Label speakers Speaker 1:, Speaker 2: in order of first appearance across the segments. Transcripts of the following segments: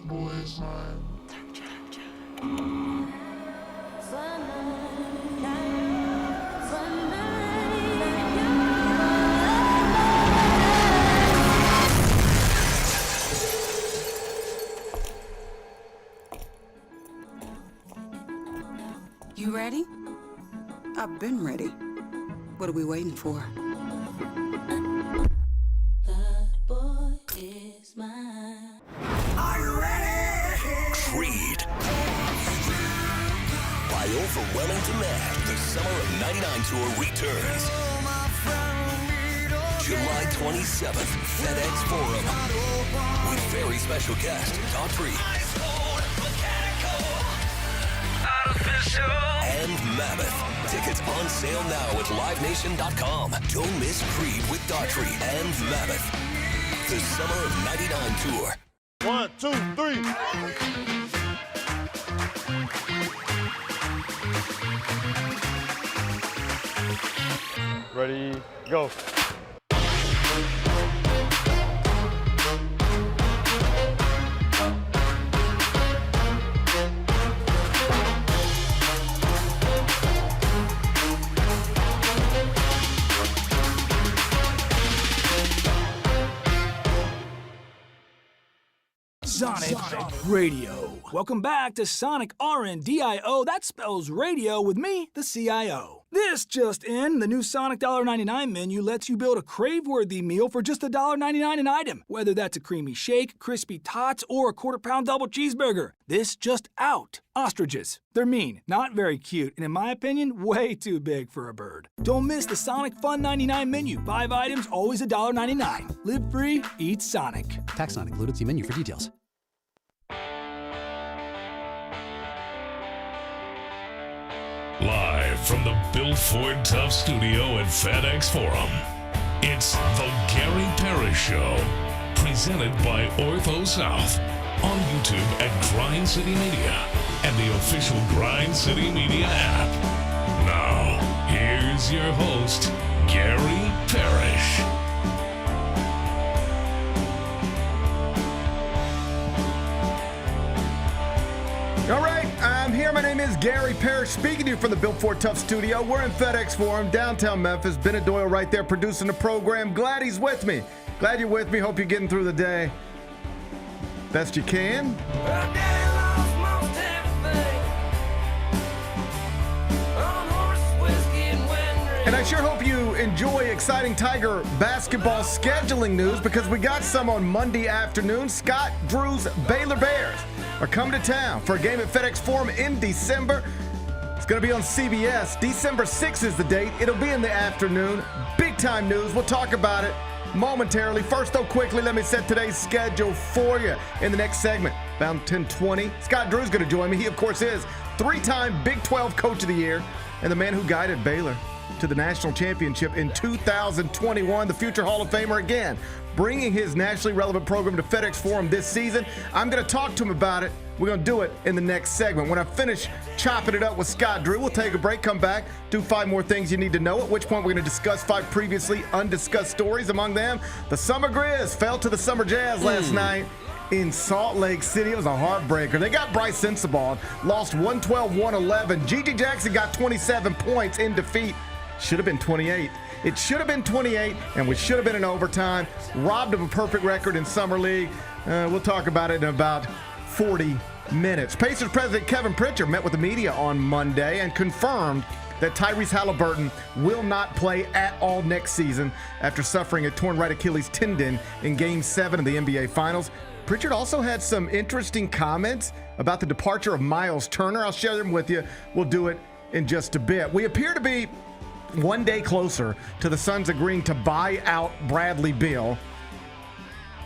Speaker 1: boys, man.
Speaker 2: You ready? I've been ready. What are we waiting for?
Speaker 3: That boy is mine.
Speaker 4: Are you ready?
Speaker 5: Creed. By overwhelming demand, the Summer of '99 tour returns. July 27th, FedEx Forum. With very special guest, Daughtry. And Mammoth. Tickets on sale now at livenation.com. Don't miss Creed with Daughtry and Mammoth. The Summer of '99 tour.
Speaker 1: 1, 2, 3. Ready, go.
Speaker 6: Sonic Radio. Welcome back to Sonic RNDIO. That spells radio with me, the CIO. This just in, the new Sonic $1.99 menu lets you build a crave-worthy meal for just $1.99 an item, whether that's a creamy shake, crispy tots, or a quarter-pound double cheeseburger. This just out. Ostriches. They're mean, not very cute, and in my opinion, way too big for a bird. Don't miss the Sonic Fun 99 menu. 5 items, always $1.99. Live free, eat Sonic.
Speaker 7: Tax not included. See menu for details.
Speaker 8: Live from the Bill Ford Tough Studio at FedEx Forum, it's the Gary Parrish Show, presented by Ortho South, on YouTube at Grind City Media and the official Grind City Media app. Now, here's your host, Gary Parrish.
Speaker 9: All right, I'm here. My name is Gary Parrish, speaking to you from the Bill Ford Tough Studio. We're in FedEx Forum, downtown Memphis. Bennett Doyle right there producing the program. Glad he's with me. Glad you're with me. Hope you're getting through the day best you can. And I sure hope you enjoy exciting Tiger basketball scheduling news, because we got some on Monday afternoon. Scott Drew's Baylor Bears are coming to town for a game at FedEx Forum in December. It's going to be on CBS. December 6th is the date. It'll be in the afternoon. Big time news. We'll talk about it momentarily. First, though, quickly, let me set today's schedule for you in the next segment. About 10:20. Scott Drew's going to join me. He, of course, is 3-time Big 12 Coach of the Year and the man who guided Baylor to the national championship in 2021, the future Hall of Famer again, bringing his nationally relevant program to FedEx Forum this season. I'm going to talk to him about it. We're going to do it in the next segment. When I finish chopping it up with Scott Drew, we'll take a break, come back, do 5 more things you need to know, at which point we're going to discuss 5 previously undiscussed stories. Among them, the Summer Grizz fell to the Summer Jazz last night in Salt Lake City. It was a heartbreaker. They got Bryce Sensabaugh, lost 112-111. Gigi Jackson got 27 points in defeat. Should have been 28. It should have been 28, and we should have been in overtime. Robbed of a perfect record in Summer League. We'll talk about it in about 40 minutes. Pacers president Kevin Pritchard met with the media on Monday and confirmed that Tyrese Halliburton will not play at all next season after suffering a torn right Achilles tendon in Game 7 of the NBA Finals. Pritchard also had some interesting comments about the departure of Miles Turner. I'll share them with you. We'll do it in just a bit. We appear to be one day closer to the Suns agreeing to buy out Bradley Beal.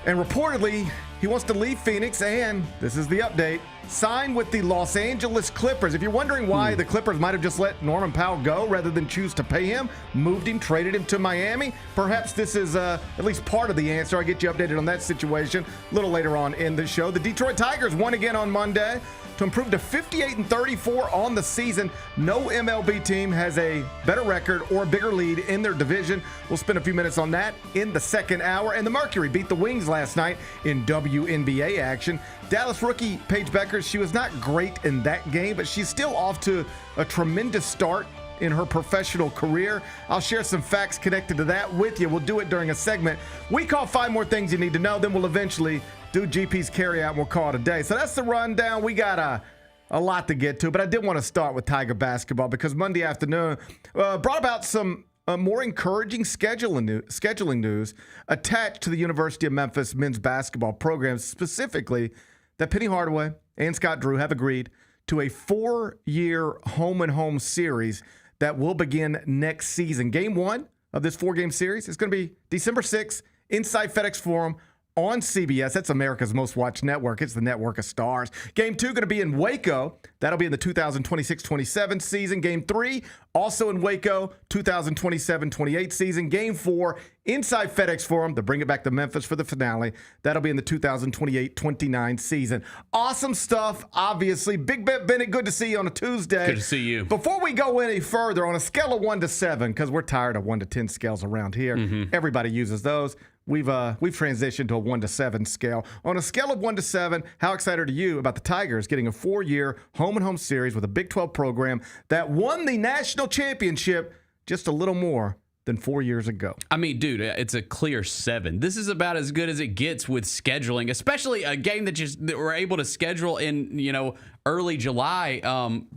Speaker 9: And reportedly, he wants to leave Phoenix, and this is the update, signed with the Los Angeles Clippers. If you're wondering why the Clippers might have just let Norman Powell go rather than choose to pay him, moved him, traded him to Miami, perhaps this is at least part of the answer. I'll get you updated on that situation a little later on in the show. The Detroit Tigers won again on Monday to improve to 58-34 on the season. No MLB team has a better record or bigger lead in their division. We'll spend a few minutes on that in the second hour. And the Mercury beat the Wings last night in WNBA action. Dallas rookie Paige Beckers, she was not great in that game, but she's still off to a tremendous start in her professional career. I'll share some facts connected to that with you. We'll do it during a segment we call 5 More Things You Need to Know. Then we'll eventually do GP's carryout and we'll call it a day. So that's the rundown. We got a lot to get to, but I did want to start with Tiger basketball because Monday afternoon brought about some more encouraging scheduling news attached to the University of Memphis men's basketball program, specifically that Penny Hardaway and Scott Drew have agreed to a 4-year home-and-home series that will begin next season. Game 1 of this 4-game series is going to be December 6th inside FedEx Forum on CBS. That's America's most watched network. It's the network of stars. Game 2 going to be in Waco. That'll be in the 2026-27 season. Game 3 also in Waco, 2027-28 season. Game 4 inside FedEx Forum to bring it back to Memphis for the finale. That'll be in the 2028-29 season. Awesome stuff, obviously. Big Bet Bennett, good to see you on a Tuesday.
Speaker 10: Good to see you.
Speaker 9: Before we go any further, on a scale of 1 to 7, because we're tired of 1 to 10 scales around here. Everybody uses those. We've transitioned to a 1 to 7 scale. On a scale of 1 to 7, how excited are you about the Tigers getting a 4-year home-and-home series with a Big 12 program that won the national championship just a little more than 4 years ago?
Speaker 10: I mean, dude, it's a clear 7. This is about as good as it gets with scheduling, especially a game that we're able to schedule in, early July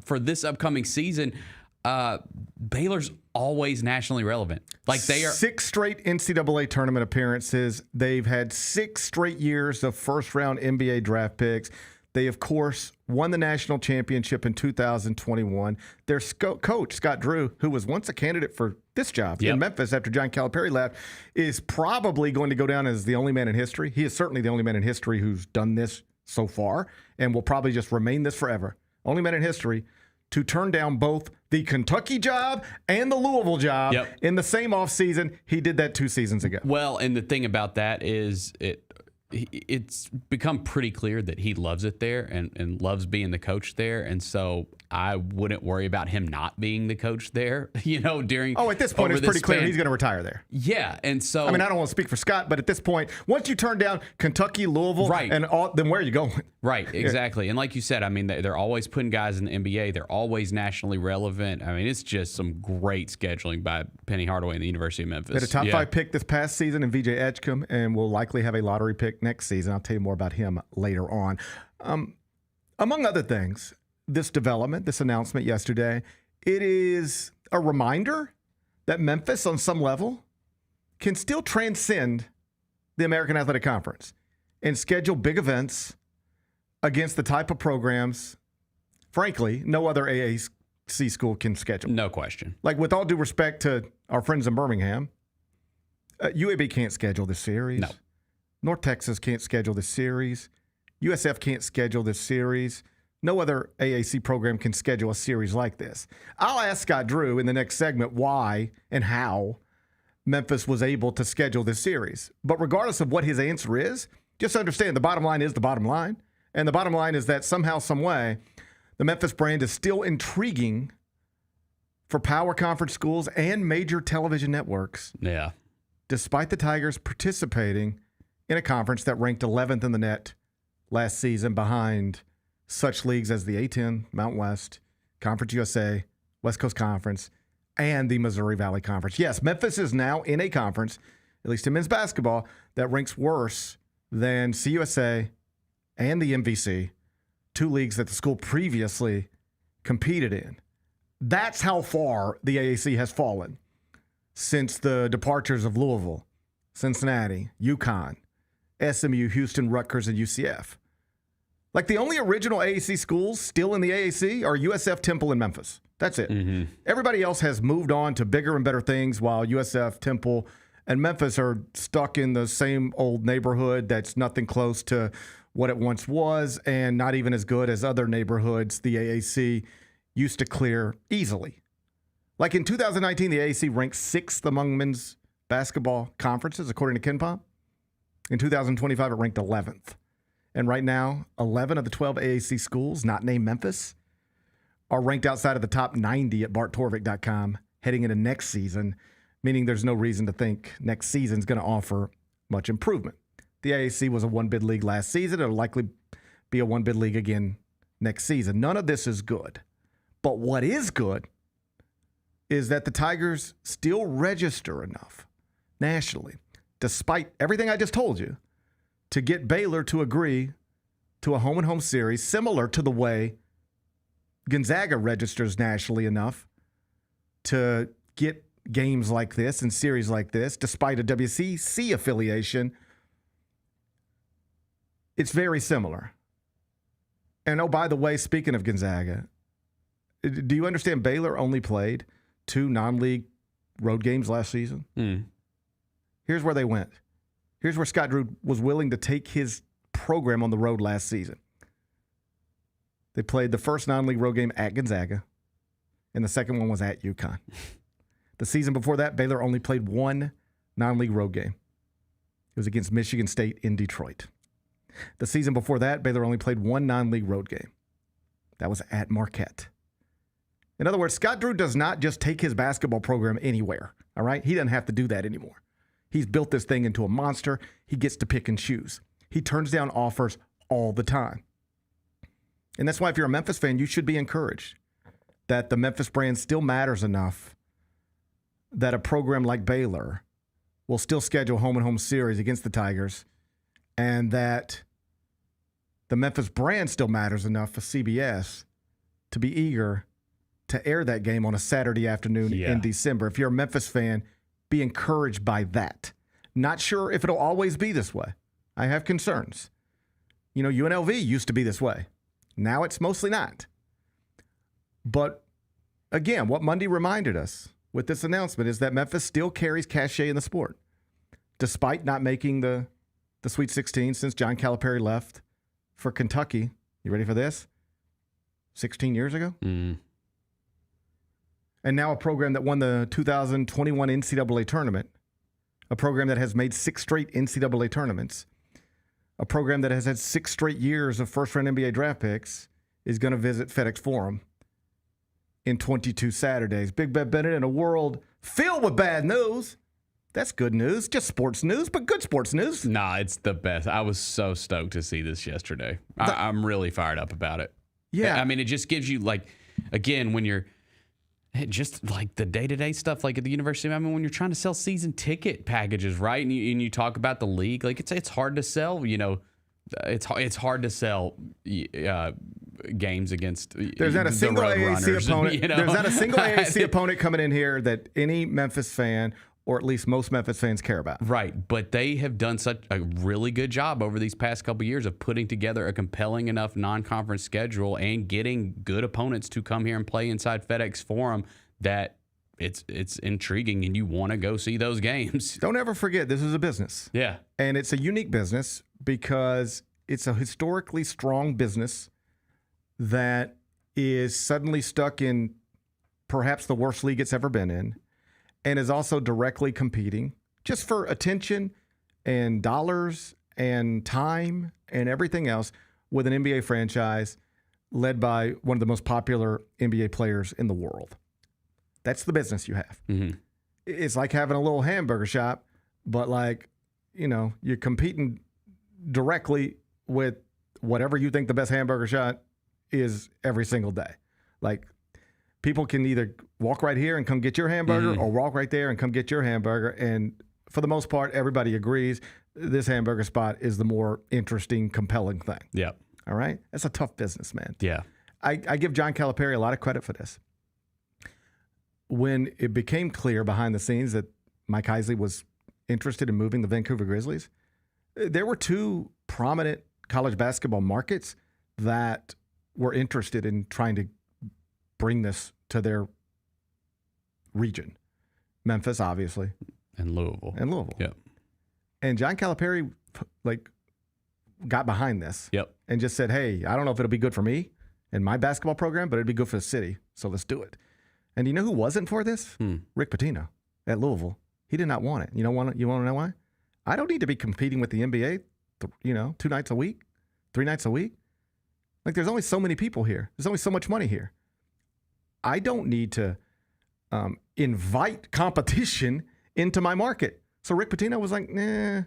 Speaker 10: for this upcoming season. Baylor's always nationally relevant. Like they are
Speaker 9: 6 straight NCAA tournament appearances. They've had 6 straight years of first-round NBA draft picks. They, of course, won the national championship in 2021. Their coach, Scott Drew, who was once a candidate for this job in Memphis after John Calipari left, is probably going to go down as the only man in history. He is certainly the only man in history who's done this so far and will probably just remain this forever. Only man in history to turn down both the Kentucky job and the Louisville job in the same offseason. He did that 2 seasons ago.
Speaker 10: Well, and the thing about that is it's become pretty clear that he loves it there and loves being the coach there. And so I wouldn't worry about him not being the coach there, during.
Speaker 9: Oh, at this point, it's pretty clear he's going to retire there.
Speaker 10: Yeah. And so.
Speaker 9: I mean, I don't want to speak for Scott, but at this point, once you turn down Kentucky, Louisville, and all, then where are you going?
Speaker 10: Right. Exactly. And like you said, I mean, they're always putting guys in the NBA. They're always nationally relevant. I mean, it's just some great scheduling by Penny Hardaway and the University of Memphis.
Speaker 9: They had a top 5 pick this past season in VJ Edgecombe, and will likely have a lottery pick next season. I'll tell you more about him later on. Among other things, this announcement yesterday, it is a reminder that Memphis, on some level, can still transcend the American Athletic Conference and schedule big events against the type of programs, frankly, no other AAC school can schedule.
Speaker 10: No question.
Speaker 9: Like, with all due respect to our friends in Birmingham, UAB can't schedule this series.
Speaker 10: No.
Speaker 9: North Texas can't schedule this series. USF can't schedule this series. No other AAC program can schedule a series like this. I'll ask Scott Drew in the next segment why and how Memphis was able to schedule this series. But regardless of what his answer is, just understand the bottom line is the bottom line. And the bottom line is that somehow, some way, the Memphis brand is still intriguing for power conference schools and major television networks.
Speaker 10: Yeah.
Speaker 9: Despite the Tigers participating in a conference that ranked 11th in the net last season behind such leagues as the A-10, Mountain West, Conference USA, West Coast Conference, and the Missouri Valley Conference. Yes, Memphis is now in a conference, at least in men's basketball, that ranks worse than CUSA and the MVC, 2 leagues that the school previously competed in. That's how far the AAC has fallen since the departures of Louisville, Cincinnati, UConn, SMU, Houston, Rutgers, and UCF. Like, the only original AAC schools still in the AAC are USF, Temple, and Memphis. That's it. Everybody else has moved on to bigger and better things, while USF, Temple, and Memphis are stuck in the same old neighborhood that's nothing close to what it once was and not even as good as other neighborhoods the AAC used to clear easily. Like in 2019, the AAC ranked 6th among men's basketball conferences, according to KenPom. In 2025, it ranked 11th. And right now, 11 of the 12 AAC schools, not named Memphis, are ranked outside of the top 90 at barttorvik.com heading into next season, meaning there's no reason to think next season's going to offer much improvement. The AAC was a one-bid league last season. It'll likely be a one-bid league again next season. None of this is good. But what is good is that the Tigers still register enough nationally, despite everything I just told you, to get Baylor to agree to a home-and-home series similar to the way Gonzaga registers nationally enough to get games like this and series like this, despite a WCC affiliation. It's very similar. And oh, by the way, speaking of Gonzaga, do you understand Baylor only played 2 non-league road games last season? Here's where they went. Here's where Scott Drew was willing to take his program on the road last season. They played the first non-league road game at Gonzaga, and the second one was at UConn. The season before that, Baylor only played 1 non-league road game. It was against Michigan State in Detroit. The season before that, Baylor only played 1 non-league road game. That was at Marquette. In other words, Scott Drew does not just take his basketball program anywhere, all right? He doesn't have to do that anymore. He's built this thing into a monster. He gets to pick and choose. He turns down offers all the time. And that's why if you're a Memphis fan, you should be encouraged that the Memphis brand still matters enough that a program like Baylor will still schedule home-and-home series against the Tigers, and that the Memphis brand still matters enough for CBS to be eager to air that game on a Saturday afternoon in December. If you're a Memphis fan, be encouraged by that. Not sure if it'll always be this way. I have concerns. You know, UNLV used to be this way. Now it's mostly not. But again, what Monday reminded us with this announcement is that Memphis still carries cachet in the sport, despite not making the Sweet 16 since John Calipari left for Kentucky. You ready for this? 16 years ago? And now a program that won the 2021 NCAA tournament, a program that has made 6 straight NCAA tournaments, a program that has had 6 straight years of first-round NBA draft picks, is going to visit FedEx Forum in 22 Saturdays. Big Ben Bennett, in a world filled with bad news. That's good news. Just sports news, but good sports news.
Speaker 10: Nah, it's the best. I was so stoked to see this yesterday. I'm really fired up about it.
Speaker 9: Yeah.
Speaker 10: I mean, it just gives you, like, again, when you're just like the day-to-day stuff, like at the university, I mean, when you're trying to sell season ticket packages, right? And you talk about the league, like it's hard to sell, you know, it's hard to sell games against
Speaker 9: there's not a single AAC opponent.
Speaker 10: You know?
Speaker 9: There's not a single AAC opponent coming in here that any Memphis fan, or at least most Memphis fans, care about.
Speaker 10: Right, but they have done such a really good job over these past couple of years of putting together a compelling enough non-conference schedule and getting good opponents to come here and play inside FedEx Forum that it's intriguing and you want to go see those games.
Speaker 9: Don't ever forget, this is a business.
Speaker 10: Yeah.
Speaker 9: And it's a unique business because it's a historically strong business that is suddenly stuck in perhaps the worst league it's ever been in, and is also directly competing just for attention and dollars and time and everything else with an NBA franchise led by one of the most popular NBA players in the world. That's the business you have. Mm-hmm. It's like having a little hamburger shop, but like, you know, you're competing directly with whatever you think the best hamburger shop is every single day. Like, people can either walk right here and come get your hamburger or walk right there and come get your hamburger. And for the most part, everybody agrees this hamburger spot is the more interesting, compelling thing.
Speaker 10: Yeah.
Speaker 9: All right? That's a tough business, man.
Speaker 10: Yeah.
Speaker 9: I give John Calipari a lot of credit for this. When it became clear behind the scenes that Mike Heisley was interested in moving the Vancouver Grizzlies, there were 2 prominent college basketball markets that were interested in trying to bring this to their region. Memphis, obviously.
Speaker 10: And Louisville.
Speaker 9: And Louisville.
Speaker 10: Yeah.
Speaker 9: And John Calipari, like, got behind this.
Speaker 10: Yep.
Speaker 9: And just said, hey, I don't know if it'll be good for me and my basketball program, but it'd be good for the city. So let's do it. And you know who wasn't for this? Rick Pitino at Louisville. He did not want it. You want to know why? I don't need to be competing with the NBA, 2 nights a week, 3 nights a week. Like, there's only so many people here. There's only so much money here. I don't need to invite competition into my market. So Rick Pitino was like, nah,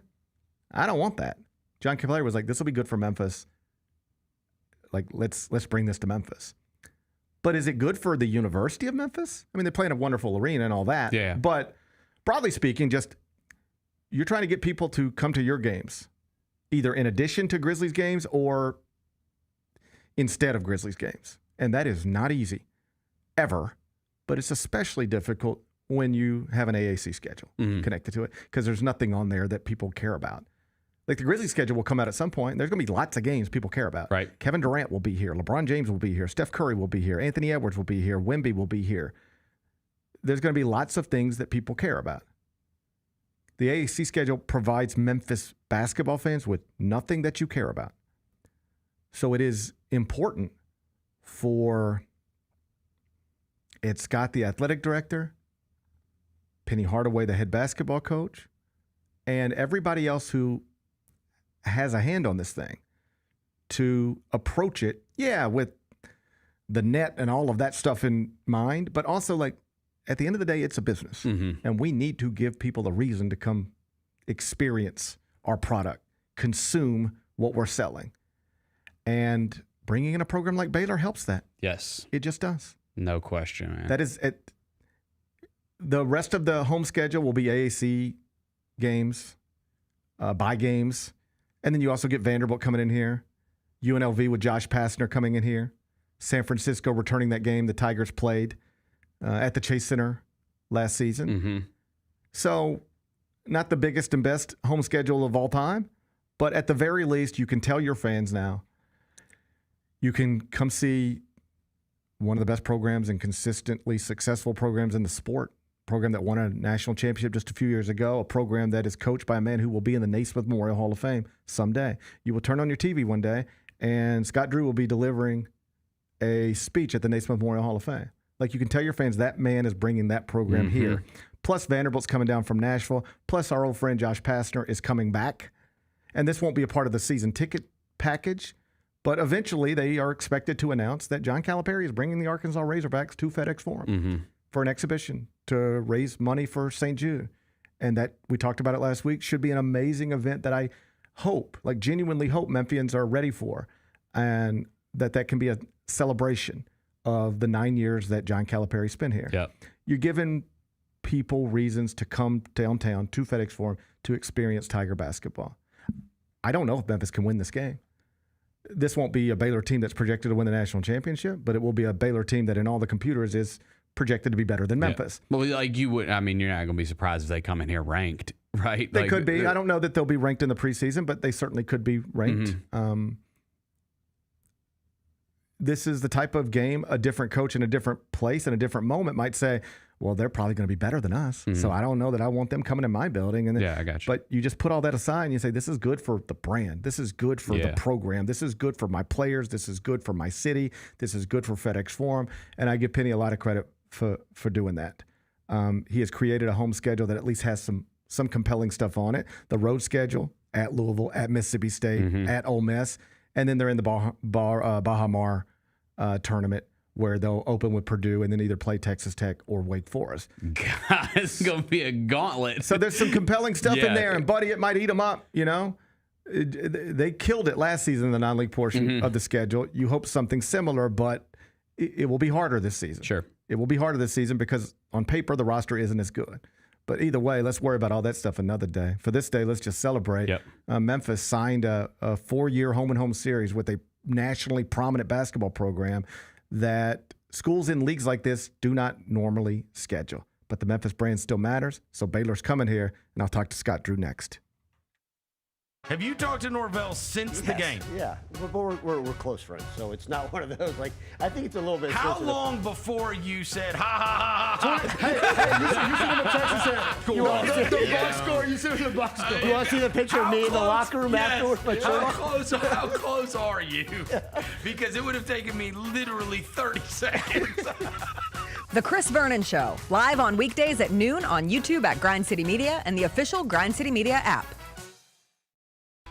Speaker 9: I don't want that. John Calipari was like, this will be good for Memphis. Like, let's bring this to Memphis. But is it good for the University of Memphis? I mean, they're playing a wonderful arena and all that.
Speaker 10: Yeah.
Speaker 9: But broadly speaking, just you're trying to get people to come to your games, either in addition to Grizzlies games or instead of Grizzlies games. And that is not easy, ever. But it's especially difficult when you have an AAC schedule connected to it, because there's nothing on there that people care about. Like, the Grizzlies schedule will come out at some point. There's going to be lots of games people care about.
Speaker 10: Right.
Speaker 9: Kevin Durant will be here. LeBron James will be here. Steph Curry will be here. Anthony Edwards will be here. Wemby will be here. There's going to be lots of things that people care about. The AAC schedule provides Memphis basketball fans with nothing that you care about. So it is important for Ed Scott, the athletic director, Penny Hardaway, the head basketball coach, and everybody else who has a hand on this thing to approach it, with the net and all of that stuff in mind, but also, like, at the end of the day, it's a business. And we need to give people a reason to come experience our product, consume what we're selling. And bringing in a program like Baylor helps that.
Speaker 10: Yes.
Speaker 9: It just does.
Speaker 10: No question, man.
Speaker 9: That is it. The rest of the home schedule will be AAC games, bye games. And then you also get Vanderbilt coming in here, UNLV with Josh Pastner coming in here, San Francisco returning that game the Tigers played at the Chase Center last season. So not the biggest and best home schedule of all time, but at the very least, you can tell your fans now, you can come see one of the best programs and consistently successful programs in the sport. Program that won a national championship just a few years ago, a program that is coached by a man who will be in the Naismith Memorial Hall of Fame someday. You will turn on your TV one day, and Scott Drew will be delivering a speech at the Naismith Memorial Hall of Fame. Like, you can tell your fans that man is bringing that program here. Plus, Vanderbilt's coming down from Nashville. Plus, our old friend Josh Pastner is coming back. And this won't be a part of the season ticket package, but eventually they are expected to announce that John Calipari is bringing the Arkansas Razorbacks to FedEx Forum for an exhibition to raise money for St. Jude. And that, we talked about it last week, should be an amazing event that I hope, like genuinely hope, Memphians are ready for. And that can be a celebration of the 9 years that John Calipari spent here.
Speaker 10: Yep.
Speaker 9: You're giving people reasons to come downtown to FedEx Forum to experience Tiger basketball. I don't know if Memphis can win this game. This won't be a Baylor team that's projected to win the national championship, but it will be a Baylor team that in all the computers is projected to be better than Memphis.
Speaker 10: Yeah. Well, like, you're not going to be surprised if they come in here ranked, right?
Speaker 9: They could be. I don't know that they'll be ranked in the preseason, but they certainly could be ranked. This is the type of game a different coach in a different place in a different moment might say, well, they're probably going to be better than us. So I don't know that I want them coming in my building. And then,
Speaker 10: I got you.
Speaker 9: But you just put all that aside and you say, this is good for the brand. This is good for the program. This is good for my players. This is good for my city. This is good for FedEx Forum. And I give Penny a lot of credit for doing that. He has created a home schedule that at least has some compelling stuff on it. The road schedule at Louisville, at Mississippi State, at Ole Miss. And then they're in the Baha Mar tournament, where they'll open with Purdue and then either play Texas Tech or Wake Forest.
Speaker 10: God, it's going to be a gauntlet.
Speaker 9: So there's some compelling stuff in there, and buddy, it might eat them up, you know? They killed it last season in the non-league portion of the schedule. You hope something similar, but it will be harder this season.
Speaker 10: Sure.
Speaker 9: It will be harder this season because on paper the roster isn't as good. But either way, let's worry about all that stuff another day. For this day, let's just celebrate. Memphis signed a 4-year home-and-home series with a nationally prominent basketball program that schools in leagues like this do not normally schedule. But the Memphis brand still matters, so Baylor's coming here, and I'll talk to Scott Drew next.
Speaker 11: Have you talked to Norvell since the game?
Speaker 12: Yeah, but we're close friends, so it's not one of those. Like, I think it's a little bit.
Speaker 11: How long before you said ha ha ha ha?
Speaker 12: Hey, you sent him a text and said, the box score. You sent him the box score. You want to see the picture of me in the locker room afterwards?
Speaker 11: How close are you? Because it would have taken me literally 30 seconds.
Speaker 13: The Chris Vernon Show, live on weekdays at noon on YouTube at Grind City Media and the official Grind City Media app.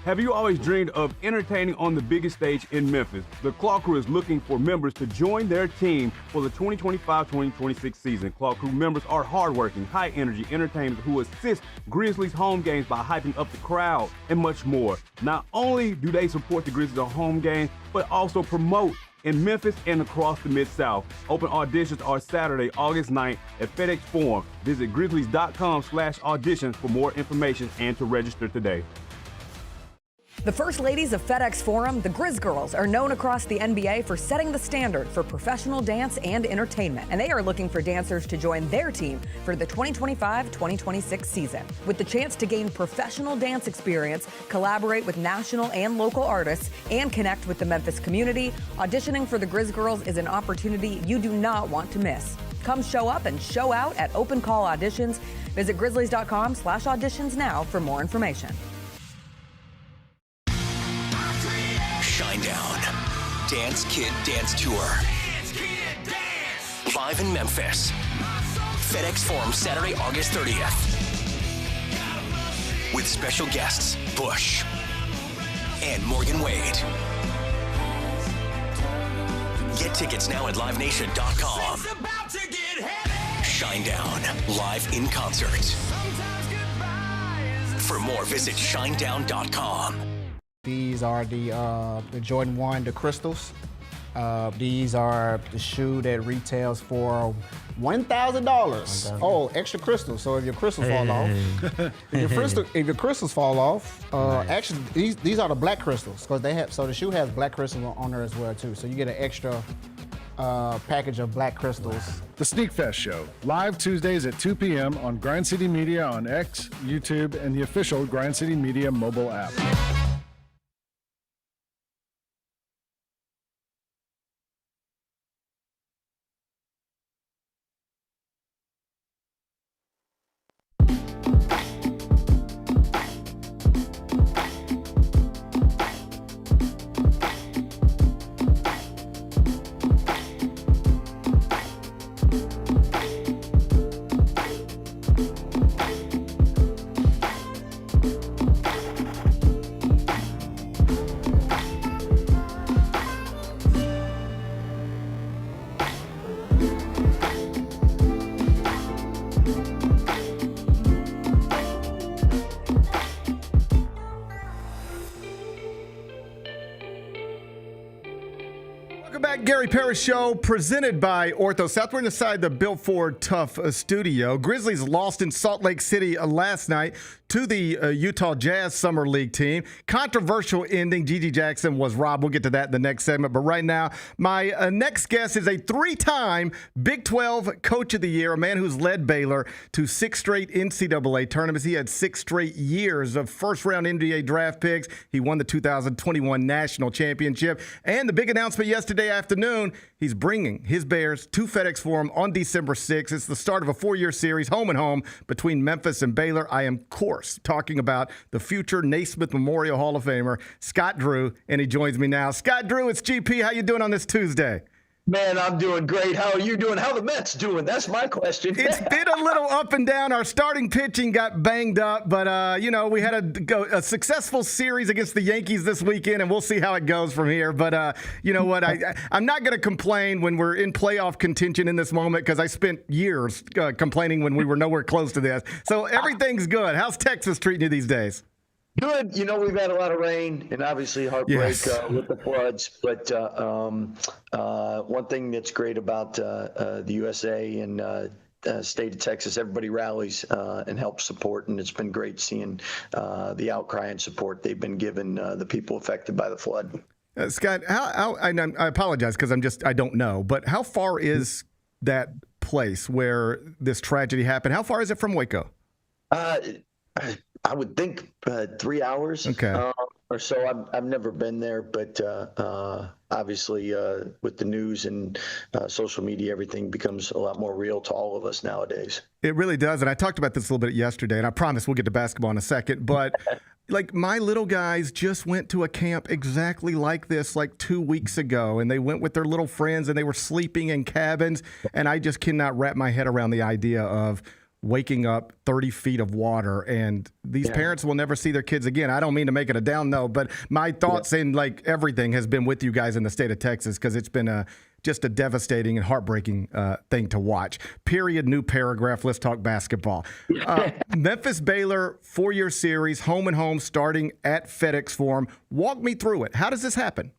Speaker 14: Have you always dreamed of entertaining on the biggest stage in Memphis? The Claw Crew is looking for members to join their team for the 2025-2026 season. Claw Crew members are hardworking, high-energy entertainers who assist Grizzlies home games by hyping up the crowd and much more. Not only do they support the Grizzlies at home games, but also promote in Memphis and across the Mid-South. Open auditions are Saturday, August 9th at FedEx Forum. Visit grizzlies.com/auditions for more information and to register today.
Speaker 13: The First Ladies of FedEx Forum, the Grizz Girls, are known across the NBA for setting the standard for professional dance and entertainment, and they are looking for dancers to join their team for the 2025-2026 season. With the chance to gain professional dance experience, collaborate with national and local artists, and connect with the Memphis community, auditioning for the Grizz Girls is an opportunity you do not want to miss. Come show up and show out at open call auditions. Visit grizzlies.com/auditions now for more information.
Speaker 5: Shinedown. Dance Kid Dance Tour. Live in Memphis. FedEx Forum Saturday, August 30th. With special guests, Bush and Morgan Wade. Get tickets now at livenation.com. Shinedown, live in concert. For more, visit shinedown.com.
Speaker 15: These are the Jordan 1, the crystals. These are the shoe that retails for $1,000. Oh, extra crystals. So if your crystals fall off, if your crystals fall off, actually these are the black crystals because they have. So the shoe has black crystals on there as well too. So you get an extra package of black crystals.
Speaker 16: The Sneak Fest Show, live Tuesdays at 2 p.m. on Grind City Media on X, YouTube, and the official Grind City Media mobile app.
Speaker 9: Gary Parrish Show, presented by Ortho South. We're inside the Built Ford Tough studio. Grizzlies lost in Salt Lake City last night to the Utah Jazz Summer League team. Controversial ending. Gigi Jackson was robbed. We'll get to that in the next segment. But right now, my next guest is a three-time Big 12 Coach of the Year, a man who's led Baylor to 6 straight NCAA tournaments. He had 6 straight years of first-round NBA draft picks. He won the 2021 National Championship. And the big announcement yesterday afternoon, he's bringing his Bears to FedEx Forum on December 6th. It's the start of a 4-year series, home and home, between Memphis and Baylor. I am, of course, talking about the future Naismith Memorial Hall of Famer, Scott Drew, and he joins me now. Scott Drew, it's GP. How you doing on this Tuesday?
Speaker 17: Man, I'm doing great. How are you doing? How are the Mets doing? That's my question.
Speaker 9: It's been a little up and down. Our starting pitching got banged up, but, we had a successful series against the Yankees this weekend, and we'll see how it goes from here. But you know what? I'm not going to complain when we're in playoff contention in this moment because I spent years complaining when we were nowhere close to this. So everything's good. How's Texas treating you these days?
Speaker 17: Good. We've had a lot of rain and obviously heartbreak with the floods. But one thing that's great about the USA and state of Texas, everybody rallies and helps support. And it's been great seeing the outcry and support they've been giving the people affected by the flood.
Speaker 9: Scott, I apologize because I don't know, but how far is that place where this tragedy happened? How far is it from Waco?
Speaker 17: I would think 3 hours.
Speaker 9: Okay.
Speaker 17: Or so. I've never been there, but obviously with the news and social media, everything becomes a lot more real to all of us nowadays.
Speaker 9: It really does. And I talked about this a little bit yesterday, and I promise we'll get to basketball in a second. But like my little guys just went to a camp exactly like this like 2 weeks ago, and they went with their little friends and they were sleeping in cabins. And I just cannot wrap my head around the idea of waking up 30 feet of water, and these parents will never see their kids again. I don't mean to make it a down note, but my thoughts and like everything has been with you guys in the state of Texas, because it's been just a devastating and heartbreaking thing to watch. Period. New paragraph. Let's talk basketball. Memphis Baylor 4-year series, home and home, starting at FedEx Forum. Walk me through it. How does this happen?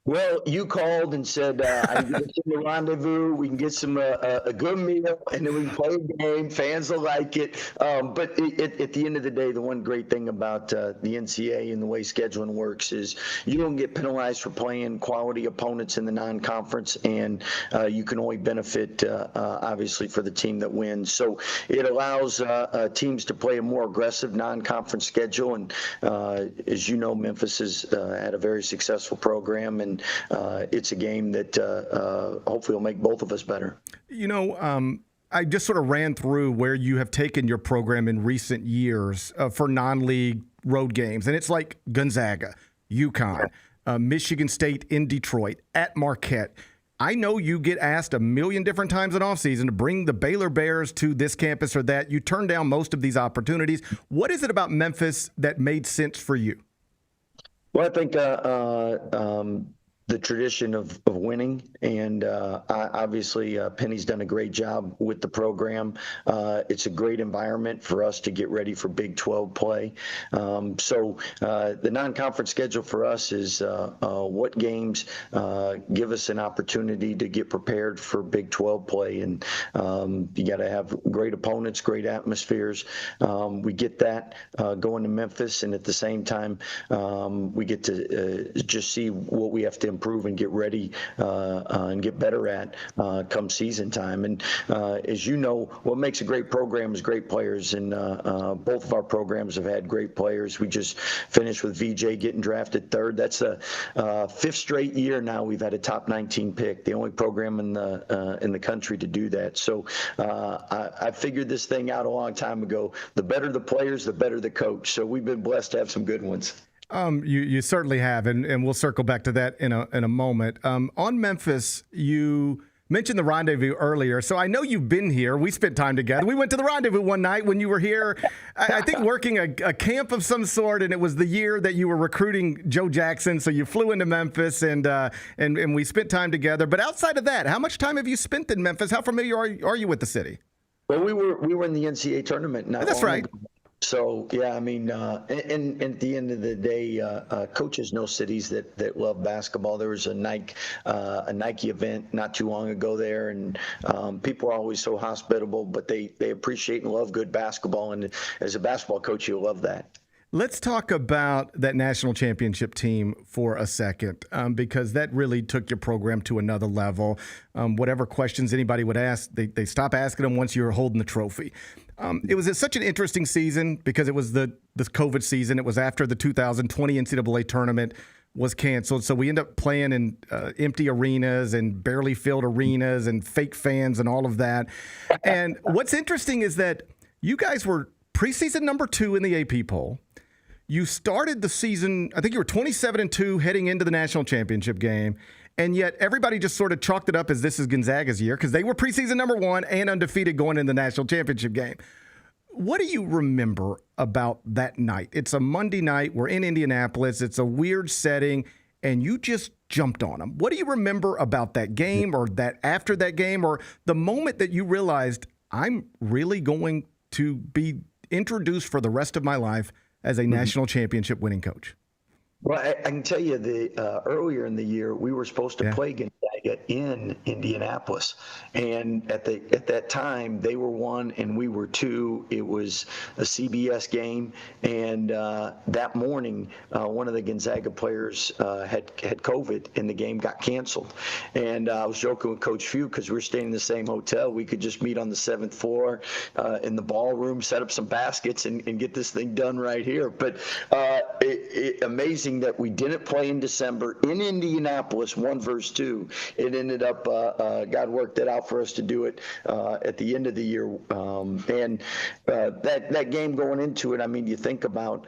Speaker 17: Well, you called and said, I can get some rendezvous, we can get some a good meal, and then we can play a game. Fans will like it. But at the end of the day, the one great thing about the NCAA and the way scheduling works is you don't get penalized for playing quality opponents in the non-conference, and you can only benefit, obviously, for the team that wins. So it allows teams to play a more aggressive non-conference schedule. And as you know, Memphis has had a very successful program, and it's a game that hopefully will make both of us better. You know,
Speaker 9: I just sort of ran through where you have taken your program in recent years for non-league road games. And it's like Gonzaga, UConn, Michigan State in Detroit, at Marquette. I know you get asked a million different times in offseason to bring the Baylor Bears to this campus or that. You turn down most of these opportunities. What is it about Memphis that made sense for you?
Speaker 17: Well, I think the tradition of winning, and obviously Penny's done a great job with the program. It's a great environment for us to get ready for Big 12 play. So the non-conference schedule for us is what games give us an opportunity to get prepared for Big 12 play, and you got to have great opponents, great atmospheres. We get that going to Memphis, and at the same time we get to just see what we have to improve and get ready and get better at come season time. And as you know, what makes a great program is great players, and both of our programs have had great players. We just finished with VJ getting drafted third. That's the fifth straight year now we've had a top 19 pick, the only program in the country to do that. So I figured this thing out a long time ago. The better the players, the better the coach. So we've been blessed to have some good ones.
Speaker 9: You certainly have, and we'll circle back to that in a moment. On Memphis, you mentioned the rendezvous earlier, so I know you've been here. We spent time together. We went to the rendezvous one night when you were here, I think working a camp of some sort, and it was the year that you were recruiting Joe Jackson, so you flew into Memphis, and we spent time together. But outside of that, how much time have you spent in Memphis? How familiar are you with the city?
Speaker 17: Well, we were in the NCAA tournament.
Speaker 9: That's right.
Speaker 17: So, yeah, I mean, and at the end of the day, coaches know cities that love basketball. There was a Nike event not too long ago there, and people are always so hospitable, but they appreciate and love good basketball. And as a basketball coach, you'll love that.
Speaker 9: Let's talk about that national championship team for a second, because that really took your program to another level. Whatever questions anybody would ask, they stop asking them once you're holding the trophy. It was such an interesting season because it was the COVID season. It was after the 2020 NCAA tournament was canceled. So we end up playing in empty arenas and barely filled arenas and fake fans and all of that. And what's interesting is that you guys were preseason number 2 in the AP poll. You started the season, I think you were 27-2 heading into the national championship game, and yet everybody just sort of chalked it up as this is Gonzaga's year because they were preseason number 1 and undefeated going into the national championship game. What do you remember about that night? It's a Monday night. We're in Indianapolis. It's a weird setting, and you just jumped on them. What do you remember about that game or that after that game or the moment that you realized I'm really going to be introduced for the rest of my life as a national championship winning coach?
Speaker 17: Well, I can tell you earlier in the year, we were supposed to play Gonzaga Gonzaga in Indianapolis. And at that time, they were 1 and we were 2. It was a CBS game. And that morning, one of the Gonzaga players had COVID and the game got canceled. And I was joking with Coach Few because we were staying in the same hotel. We could just meet on the 7th floor in the ballroom, set up some baskets, and get this thing done right here. But amazing that we didn't play in December in Indianapolis, 1 versus 2. It ended up, God worked it out for us to do it at the end of the year. And that game going into it, I mean, you think about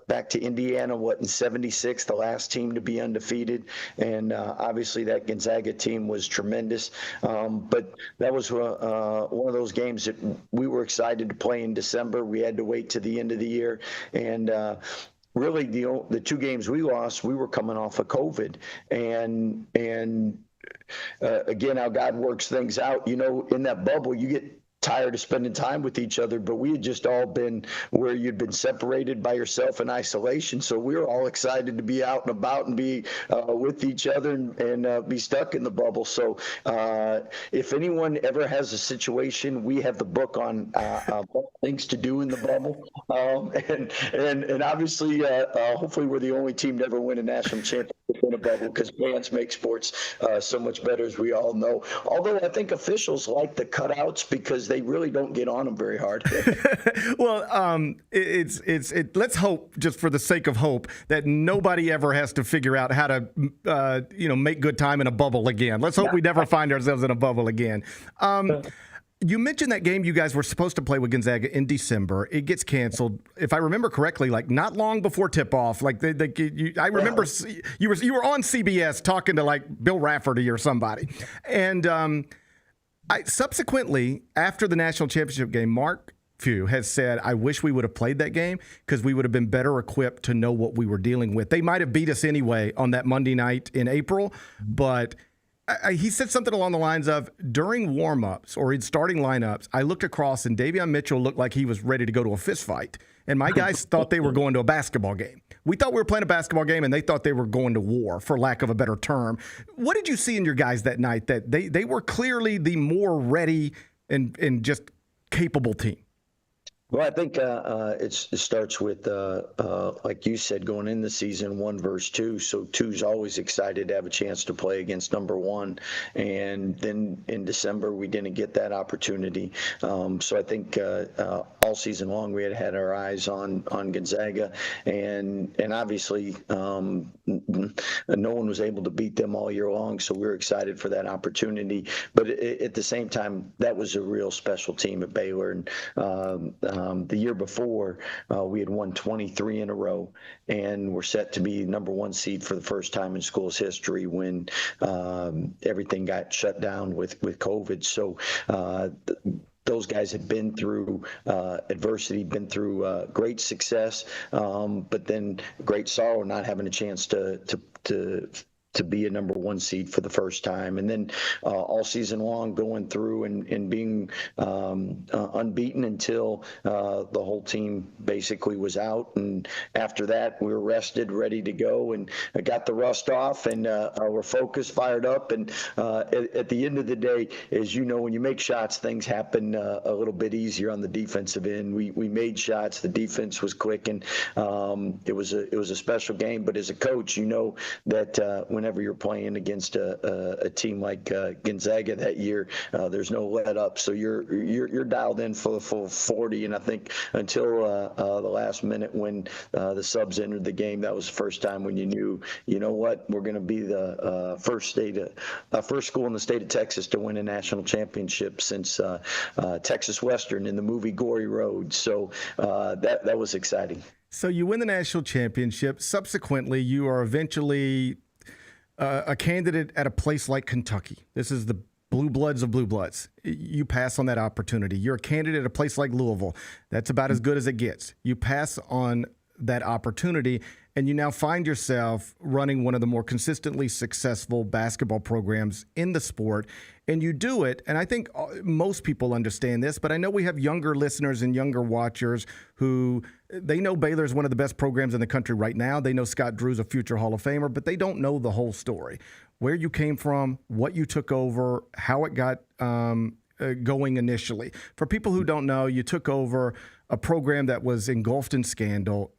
Speaker 17: back to Indiana, in 76, the last team to be undefeated. And obviously that Gonzaga team was tremendous. But that was one of those games that we were excited to play in December. We had to wait to the end of the year. And really, the 2 games we lost, we were coming off of COVID. And again, how God works things out. In that bubble, you get tired of spending time with each other, but we had just all been where you'd been separated by yourself in isolation. So we were all excited to be out and about and be with each other and be stuck in the bubble. So if anyone ever has a situation, we have the book on things to do in the bubble. And obviously, hopefully we're the only team to ever win a national championship in a bubble, because fans make sports so much better, as we all know. Although I think officials like the cutouts because they really don't get on them very hard.
Speaker 9: Well, let's hope, just for the sake of hope, that nobody ever has to figure out how to make good time in a bubble again. Let's hope we never find ourselves in a bubble again. You mentioned that game you guys were supposed to play with Gonzaga in December. It gets canceled, if I remember correctly, not long before tip-off. I remember you were on CBS talking to Bill Rafferty or somebody. And subsequently, after the national championship game, Mark Few has said, I wish we would have played that game because we would have been better equipped to know what we were dealing with. They might have beat us anyway on that Monday night in April, but he said something along the lines of, during warm-ups or in starting lineups, I looked across and Davion Mitchell looked like he was ready to go to a fist fight. And my guys thought they were going to a basketball game. We thought we were playing a basketball game, and they thought they were going to war, for lack of a better term. What did you see in your guys that night that they were clearly the more ready and just capable team?
Speaker 17: Well, I think it starts with, like you said, going in the season 1 versus 2. So 2's always excited to have a chance to play against number 1. And then in December, we didn't get that opportunity. So I think all season long, we had our eyes on Gonzaga. And obviously, no one was able to beat them all year long. So we were excited for that opportunity. But at the same time, that was a real special team at Baylor. And the year before, we had won 23 in a row and were set to be number 1 seed for the first time in school's history when everything got shut down with COVID. So those guys had been through adversity, been through great success, but then great sorrow not having a chance to be a number 1 seed for the first time. And then all season long going through and being unbeaten until the whole team basically was out. And after that, we were rested, ready to go, and got the rust off, and we're focused, fired up. And at the end of the day, as you know, when you make shots, things happen a little bit easier on the defensive end. We made shots. The defense was clicking. It was a special game. But as a coach, you know that whenever you're playing against a team like Gonzaga that year, there's no let up. So you're dialed in for the full 40. And I think until the last minute when the subs entered the game, that was the first time when you knew, you know what, we're going to be the first school in the state of Texas to win a national championship since Texas Western in the movie Gory Road. So that was exciting.
Speaker 9: So you win the national championship. Subsequently, you are eventually a candidate at a place like Kentucky. This is the blue bloods of blue bloods. You pass on that opportunity. You're a candidate at a place like Louisville. That's about as good as it gets. You pass on that opportunity, and you now find yourself running one of the more consistently successful basketball programs in the sport, and you do it, and I think most people understand this, but I know we have younger listeners and younger watchers who they know Baylor is one of the best programs in the country right now. They know Scott Drew's a future Hall of Famer, but they don't know the whole story. Where you came from, what you took over, how it got going initially. For people who don't know, you took over a program that was engulfed in scandal,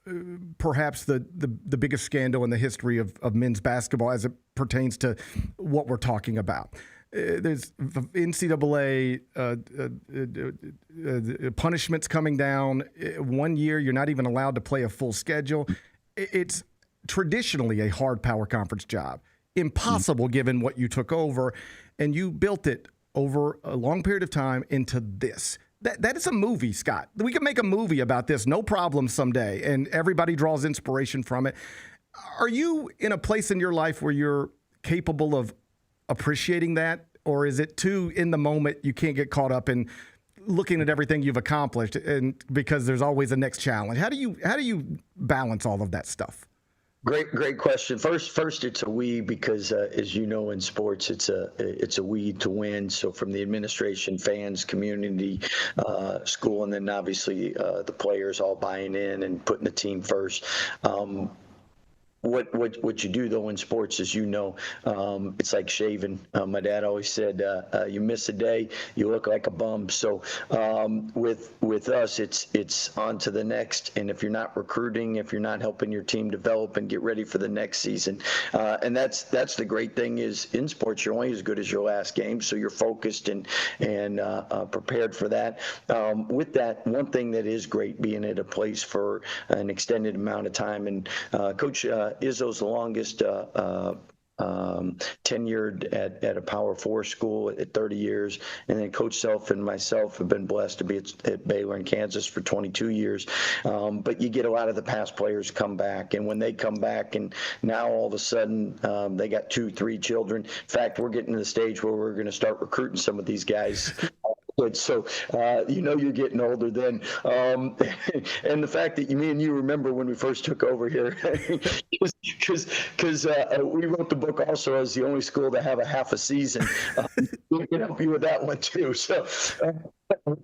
Speaker 9: perhaps the biggest scandal in the history of men's basketball as it pertains to what we're talking about. There's NCAA punishments coming down. 1 year, you're not even allowed to play a full schedule. It's traditionally a hard power conference job. Impossible given what you took over, and you built it over a long period of time into this. That is a movie, Scott. We can make a movie about this, no problem someday, and everybody draws inspiration from it. Are you in a place in your life where you're capable of appreciating that, or is it too in the moment you can't get caught up in looking at everything you've accomplished, and because there's always a next challenge? How do you balance all of that stuff?
Speaker 17: Great question. First, it's a we because, as you know, in sports, it's a we to win. So from the administration, fans, community, school, and then obviously the players all buying in and putting the team first. What you do though in sports, as you know, it's like shaving. My dad always said, you miss a day, you look like a bum. So with us, it's on to the next. And if you're not recruiting, if you're not helping your team develop and get ready for the next season, and that's the great thing is in sports, you're only as good as your last game. So you're focused and prepared for that. With that, one thing that is great being at a place for an extended amount of time, and Coach Izzo's the longest tenured at a Power 4 school at 30 years, and then Coach Self and myself have been blessed to be at Baylor in Kansas for 22 years. But you get a lot of the past players come back, and when they come back, and now all of a sudden they got 2-3 children. In fact, we're getting to the stage where we're going to start recruiting some of these guys. So you're getting older then, and the fact that me and you remember when we first took over here, because we wrote the book also as the only school to have a half a season. We can help you with that one too. So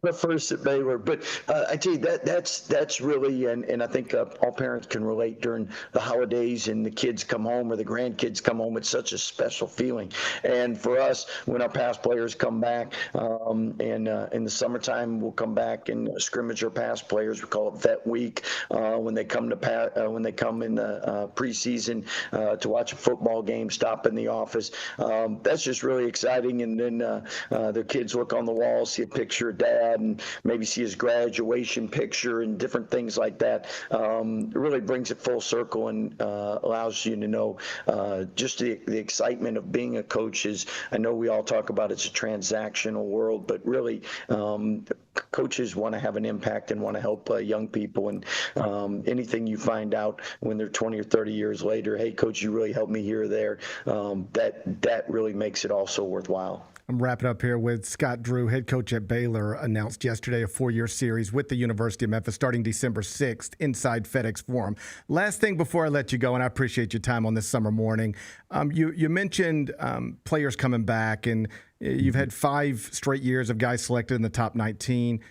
Speaker 17: the first at Baylor, but I tell you that's really, and I think all parents can relate during the holidays and the kids come home or the grandkids come home. It's such a special feeling, and for us when our past players come back, and in the summertime we'll come back and scrimmage our past players. We call it Vet Week when they come in the preseason to watch a football game. Stop in the office. That's just really exciting, and then their kids look on the wall, see a picture of Dad, and maybe see his graduation picture and different things like that. It really brings it full circle and allows you to know just the excitement of being a coach is. I know we all talk about it's a transactional world, but really coaches want to have an impact and want to help young people. And anything you find out when they're 20 or 30 years later, hey, coach, you really helped me here or there, that really makes it also worthwhile.
Speaker 9: I'm wrapping up here with Scott Drew, head coach at Baylor, announced yesterday a 4-year series with the University of Memphis starting December 6th inside FedEx Forum. Last thing before I let you go, and I appreciate your time on this summer morning. You mentioned players coming back, and you've had 5 straight years of guys selected in the top 19.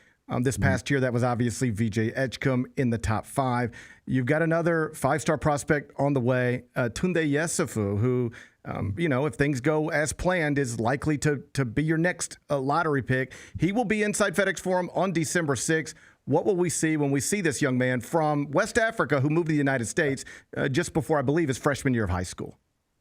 Speaker 9: This past year, that was obviously VJ Edgecombe in the top 5. You've got another 5-star prospect on the way, Tunde Yesufu, who, if things go as planned, is likely to be your next lottery pick. He will be inside FedEx Forum on December 6th. What will we see when we see this young man from West Africa who moved to the United States just before, I believe, his freshman year of high school?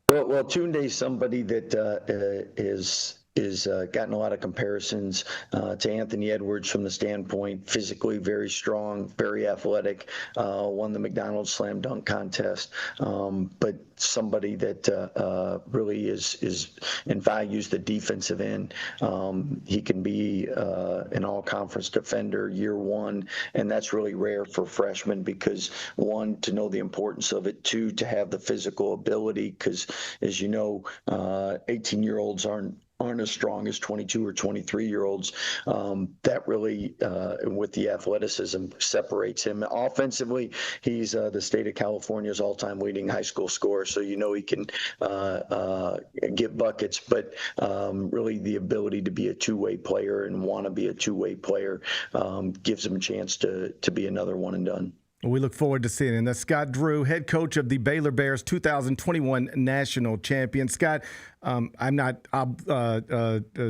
Speaker 17: Well, Tunde is somebody that is gotten a lot of comparisons to Anthony Edwards from the standpoint physically very strong, very athletic, won the McDonald's slam dunk contest, but somebody that really is and values the defensive end. He can be an all-conference defender year one, and that's really rare for freshmen because, one, to know the importance of it, 2, to have the physical ability because, as you know, 18-year-olds aren't aren't as strong as 22 or 23-year-olds. That really, with the athleticism, separates him. Offensively, he's the state of California's all-time leading high school scorer, so he can get buckets. But really, the ability to be a two-way player and want to be a two-way player gives him a chance to be another one and done.
Speaker 9: We look forward to seeing him. That's Scott Drew, head coach of the Baylor Bears, 2021 national champion. Scott, I'm not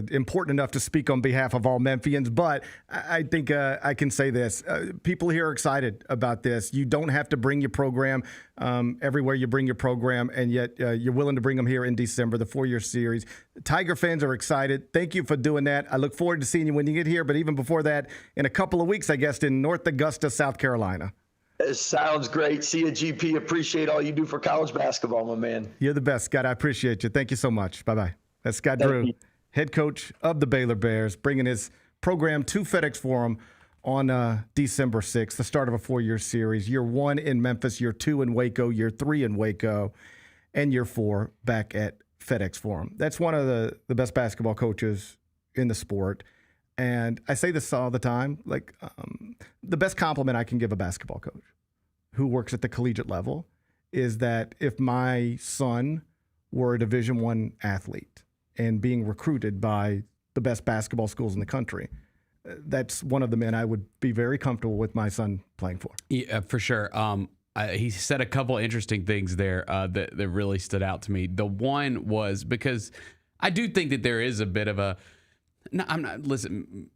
Speaker 9: important enough to speak on behalf of all Memphians, but I think I can say this. People here are excited about this. You don't have to bring your program everywhere you bring your program, and yet you're willing to bring them here in December, the 4-year series. Tiger fans are excited. Thank you for doing that. I look forward to seeing you when you get here, but even before that, in a couple of weeks, I guess, in North Augusta, South Carolina.
Speaker 17: It sounds great. See you, GP. Appreciate all you do for college basketball, my man.
Speaker 9: You're the best, Scott. I appreciate you. Thank you so much. Bye-bye. That's Scott Drew, head coach of the Baylor Bears, bringing his program to FedEx Forum on December 6th, the start of a 4-year series. Year 1 in Memphis, year 2 in Waco, year 3 in Waco, and year 4 back at FedEx Forum. That's one of the best basketball coaches in the sport. And I say this all the time, like the best compliment I can give a basketball coach who works at the collegiate level is that if my son were a Division I athlete and being recruited by the best basketball schools in the country, that's one of the men I would be very comfortable with my son playing for.
Speaker 10: Yeah, for sure. He said a couple interesting things there that really stood out to me. The one was because I do think that there is a bit of a no, I'm not. Listen,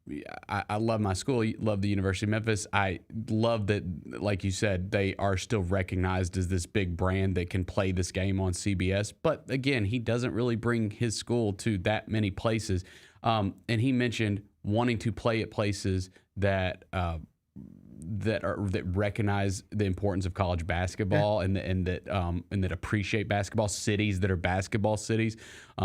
Speaker 10: I love my school. Love the University of Memphis. I love that, like you said, they are still recognized as this big brand that can play this game on CBS. But again, he doesn't really bring his school to that many places. And he mentioned wanting to play at places that that recognize the importance of college basketball and that appreciate basketball, cities that are basketball cities.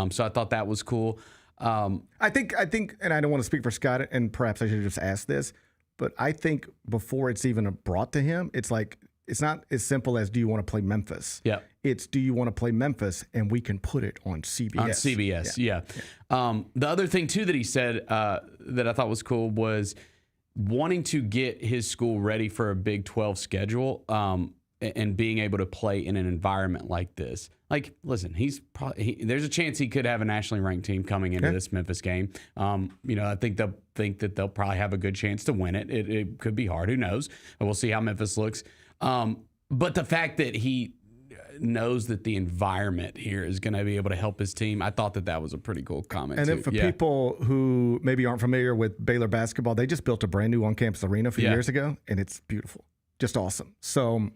Speaker 10: So I thought that was cool.
Speaker 9: I think, and I don't want to speak for Scott, and perhaps I should have just asked this, but I think before it's even brought to him, it's like, it's not as simple as, do you want to play Memphis?
Speaker 10: Yeah.
Speaker 9: It's, do you want to play Memphis, and we can put it on CBS.
Speaker 10: On CBS, yeah. The other thing, too, that he said that I thought was cool was wanting to get his school ready for a Big 12 schedule and being able to play in an environment like this. Like, listen, there's a chance he could have a nationally ranked team coming into this Memphis game. I think that they'll probably have a good chance to win it. It could be hard. Who knows? We'll see how Memphis looks. But the fact that he knows that the environment here is going to be able to help his team, I thought that was a pretty cool comment.
Speaker 9: And then for people who maybe aren't familiar with Baylor basketball, they just built a brand new on-campus arena a few years ago, and it's beautiful. Just awesome. So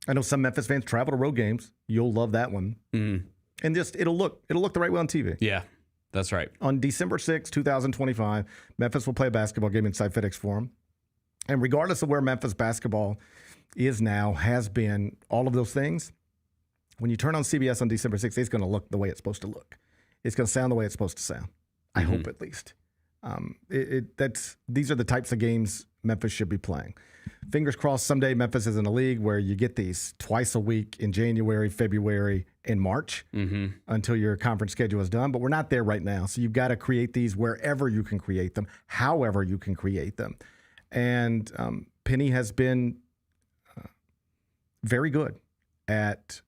Speaker 9: I know some Memphis fans travel to road games. You'll love that one. And just it'll look the right way on TV.
Speaker 10: Yeah, that's right.
Speaker 9: On December 6, 2025, Memphis will play a basketball game inside FedEx Forum. And regardless of where Memphis basketball is now, has been, all of those things, when you turn on CBS on December 6th, it's going to look the way it's supposed to look. It's going to sound the way it's supposed to sound. I hope, at least. These are the types of games Memphis should be playing. Fingers crossed someday Memphis is in a league where you get these twice a week in January, February, and March until your conference schedule is done. But we're not there right now. So you've got to create these wherever you can create them, however you can create them. And Penny has been very good at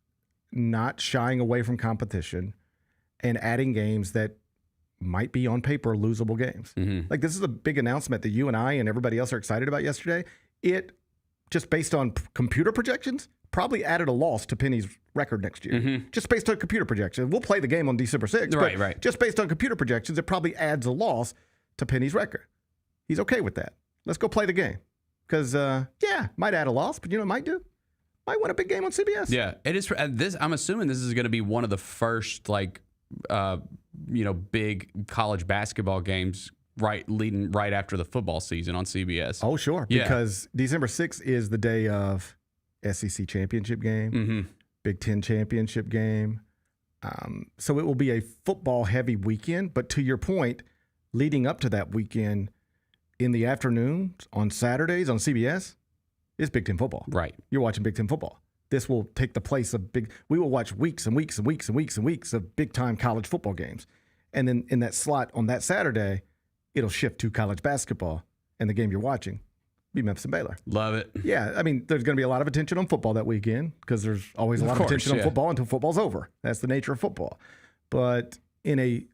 Speaker 9: not shying away from competition and adding games that might be on paper losable games. Like, this is a big announcement that you and I and everybody else are excited about yesterday. It, just based on computer projections, probably added a loss to Penny's record next year. Just based on computer projections. We'll play the game on December 6th.
Speaker 10: Right.
Speaker 9: Just based on computer projections, it probably adds a loss to Penny's record. He's okay with that. Let's go play the game. Because, might add a loss, but it might do. Might win a big game on CBS.
Speaker 10: Yeah, it is. I'm assuming this is going to be one of the first, big college basketball games leading right after the football season on CBS.
Speaker 9: Oh, sure.
Speaker 10: Yeah.
Speaker 9: Because December 6th is the day of SEC championship game, Big Ten championship game. So it will be a football-heavy weekend. But to your point, leading up to that weekend, in the afternoon on Saturdays on CBS, is Big Ten football.
Speaker 10: Right.
Speaker 9: You're watching Big Ten football. This will take the place of we will watch weeks and weeks and weeks and weeks and weeks of big-time college football games. And then in that slot on that Saturday, it'll shift to college basketball. And the game you're watching be Memphis and Baylor.
Speaker 10: Love it.
Speaker 9: Yeah, I mean, there's going to be a lot of attention on football that weekend because there's always a lot of attention on football until football's over. That's the nature of football. But in a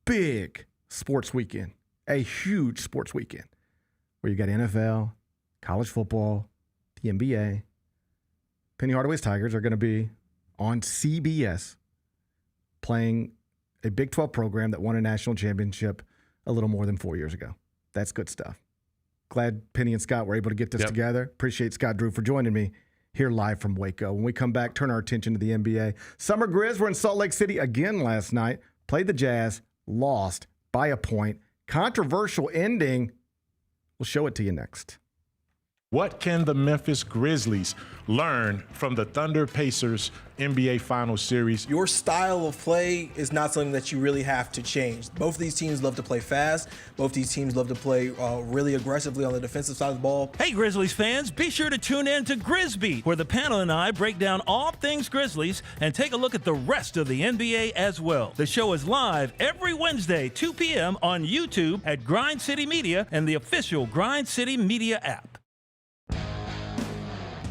Speaker 9: big sports weekend, a huge sports weekend, where you got NFL, college football, the NBA, Penny Hardaway's Tigers are going to be on CBS playing a Big 12 program that won a national championship a little more than 4 years ago. That's good stuff. Glad Penny and Scott were able to get this together. Appreciate Scott Drew for joining me here live from Waco. When we come back, turn our attention to the NBA. Summer Grizz were in Salt Lake City again last night, played the Jazz, lost by a point. Controversial ending. We'll show it to you next.
Speaker 18: What can the Memphis Grizzlies learn from the Thunder Pacers NBA Finals Series?
Speaker 19: Your style of play is not something that you really have to change. Both of these teams love to play fast. Both these teams love to play really aggressively on the defensive side of the ball.
Speaker 20: Hey, Grizzlies fans, be sure to tune in to Grizz Beat, where the panel and I break down all things Grizzlies and take a look at the rest of the NBA as well. The show is live every Wednesday, 2 p.m. on YouTube at Grind City Media and the official Grind City Media app.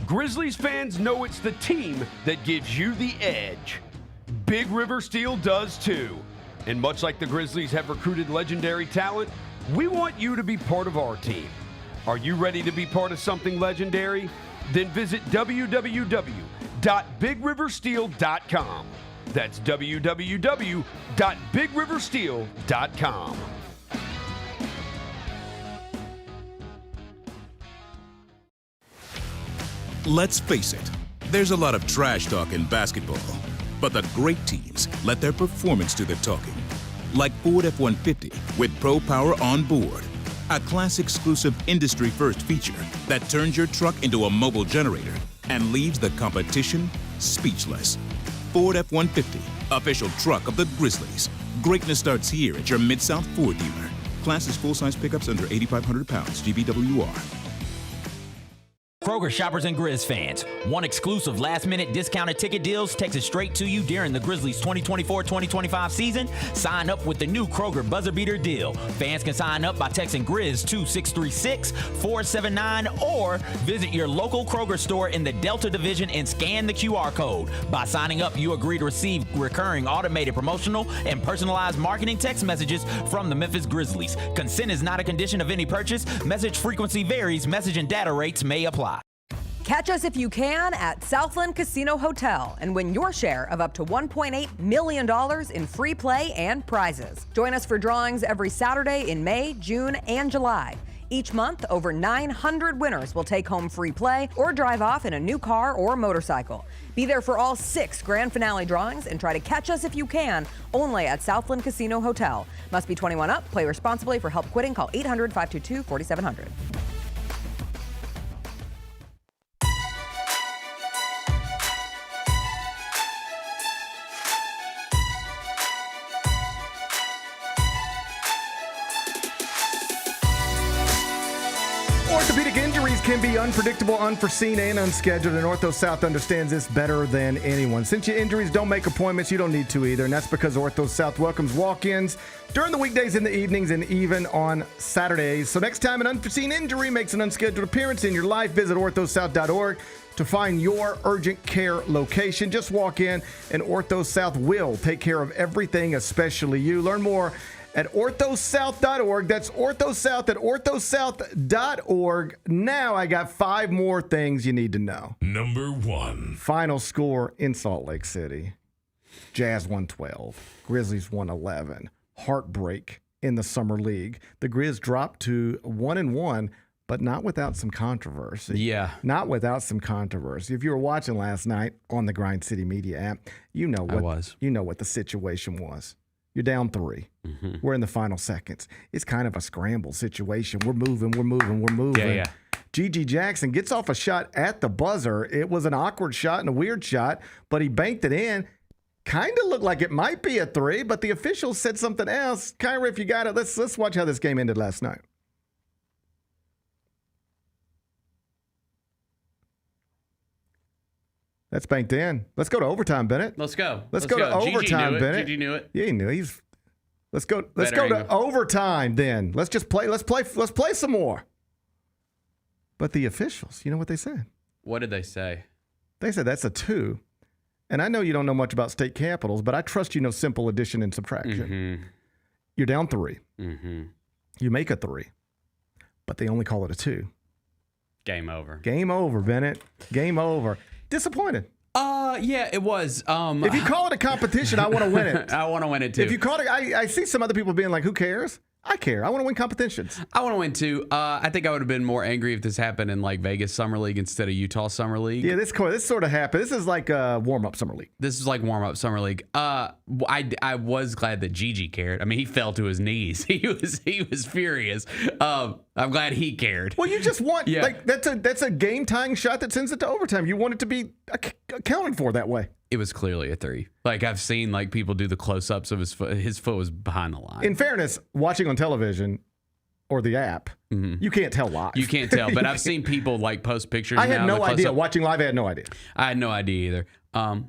Speaker 21: Grizzlies fans know it's the team that gives you the edge. Big River Steel does too. And much like the Grizzlies have recruited legendary talent, we want you to be part of our team. Are you ready to be part of something legendary? Then visit www.bigriversteel.com. That's www.bigriversteel.com.
Speaker 22: Let's face it, there's a lot of trash talk in basketball, but the great teams let their performance do the talking. Like Ford F-150 with Pro Power on board, a class-exclusive industry-first feature that turns your truck into a mobile generator and leaves the competition speechless. Ford F-150, official truck of the Grizzlies. Greatness starts here at your Mid-South Ford dealer. Class is full-size pickups under 8,500 pounds, GVWR.
Speaker 23: Kroger shoppers and Grizz fans, want exclusive last-minute discounted ticket deals texted straight to you during the Grizzlies 2024-2025 season? Sign up with the new Kroger Buzzer Beater deal. Fans can sign up by texting Grizz to 636-479 or visit your local Kroger store in the Delta Division and scan the QR code. By signing up, you agree to receive recurring automated promotional and personalized marketing text messages from the Memphis Grizzlies. Consent is not a condition of any purchase. Message frequency varies. Message and data rates may apply.
Speaker 13: Catch us if you can at Southland Casino Hotel and win your share of up to $1.8 million in free play and prizes. Join us for drawings every Saturday in May, June, and July. Each month, over 900 winners will take home free play or drive off in a new car or motorcycle. Be there for all 6 grand finale drawings and try to catch us if you can, only at Southland Casino Hotel. Must be 21 up. Play responsibly. For help quitting, call 800-522-4700.
Speaker 9: Orthopedic injuries can be unpredictable, unforeseen, and unscheduled, and Ortho South understands this better than anyone. Since your injuries don't make appointments, you don't need to either, and that's because Ortho South welcomes walk-ins during the weekdays, in the evenings, and even on Saturdays. So next time an unforeseen injury makes an unscheduled appearance in your life, visit orthosouth.org to find your urgent care location. Just walk in, and Ortho South will take care of everything, especially you. Learn more at orthosouth.org. That's orthosouth at orthosouth.org. Now I got 5 more things you need to know.
Speaker 8: Number 1.
Speaker 9: Final score in Salt Lake City. Jazz 112. Grizzlies 111. Heartbreak in the Summer League. The Grizz dropped to 1-1, but not without some controversy.
Speaker 10: Yeah.
Speaker 9: Not without some controversy. If you were watching last night on the Grind City Media app, you know what the situation was. You're down 3.
Speaker 10: Mm-hmm.
Speaker 9: We're in the final seconds. It's kind of a scramble situation. We're moving.
Speaker 10: Yeah.
Speaker 9: Gigi Jackson gets off a shot at the buzzer. It was an awkward shot and a weird shot, but he banked it in. Kind of looked like it might be a 3, but the officials said something else. Kyra, if you got it, let's watch how this game ended last night. That's banked in. Let's go to overtime, Bennett.
Speaker 10: Let's go.
Speaker 9: Let's go to overtime, Bennett.
Speaker 10: Gigi knew it.
Speaker 9: Yeah, he knew. He's Let's go to overtime then. Let's play some more. But the officials, you know what they said?
Speaker 10: What did they say?
Speaker 9: They said that's a 2. And I know you don't know much about state capitals, but I trust you know simple addition and subtraction.
Speaker 10: Mm-hmm.
Speaker 9: You're down 3.
Speaker 10: Mm-hmm.
Speaker 9: You make a 3. But they only call it a 2.
Speaker 10: Game over.
Speaker 9: Game over, Bennett. Game over. Disappointed.
Speaker 10: Yeah, it was.
Speaker 9: If you call it a competition, I want to win it.
Speaker 10: I want to win it too.
Speaker 9: If you call it, I see some other people being like, who cares? I care. I want to win competitions.
Speaker 10: I want to win too. I think I would have been more angry if this happened in like Vegas Summer League instead of Utah Summer League.
Speaker 9: Yeah, this sort of happened. This is like a warm-up Summer League.
Speaker 10: This is like warm-up Summer League. I was glad that Gigi cared. I mean, he fell to his knees. He was furious. I'm glad he cared.
Speaker 9: Well, you just want like that's a game-tying shot that sends it to overtime. You want it to be accounted for that way.
Speaker 10: It was clearly a 3. Like I've seen like people do the close-ups of his foot. His foot was behind the line.
Speaker 9: In fairness, watching on television or the app, you can't tell live.
Speaker 10: You can't tell, but I've seen people like post pictures.
Speaker 9: I had no idea. Watching live, I had no idea.
Speaker 10: I had no idea either.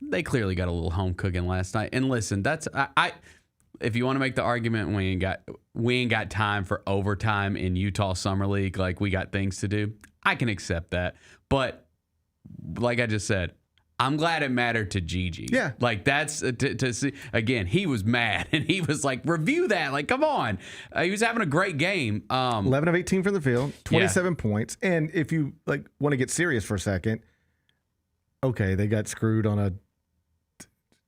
Speaker 10: They clearly got a little home cooking last night. And listen, that's I if you want to make the argument we ain't got time for overtime in Utah Summer League, like we got things to do, I can accept that. But like I just said, I'm glad it mattered to Gigi.
Speaker 9: Yeah.
Speaker 10: Like that's to see, again, he was mad and he was like, review that. Like, come on. He was having a great game.
Speaker 9: 11 of 18 from the field, 27 points. And if you like want to get serious for a second, okay, they got screwed on a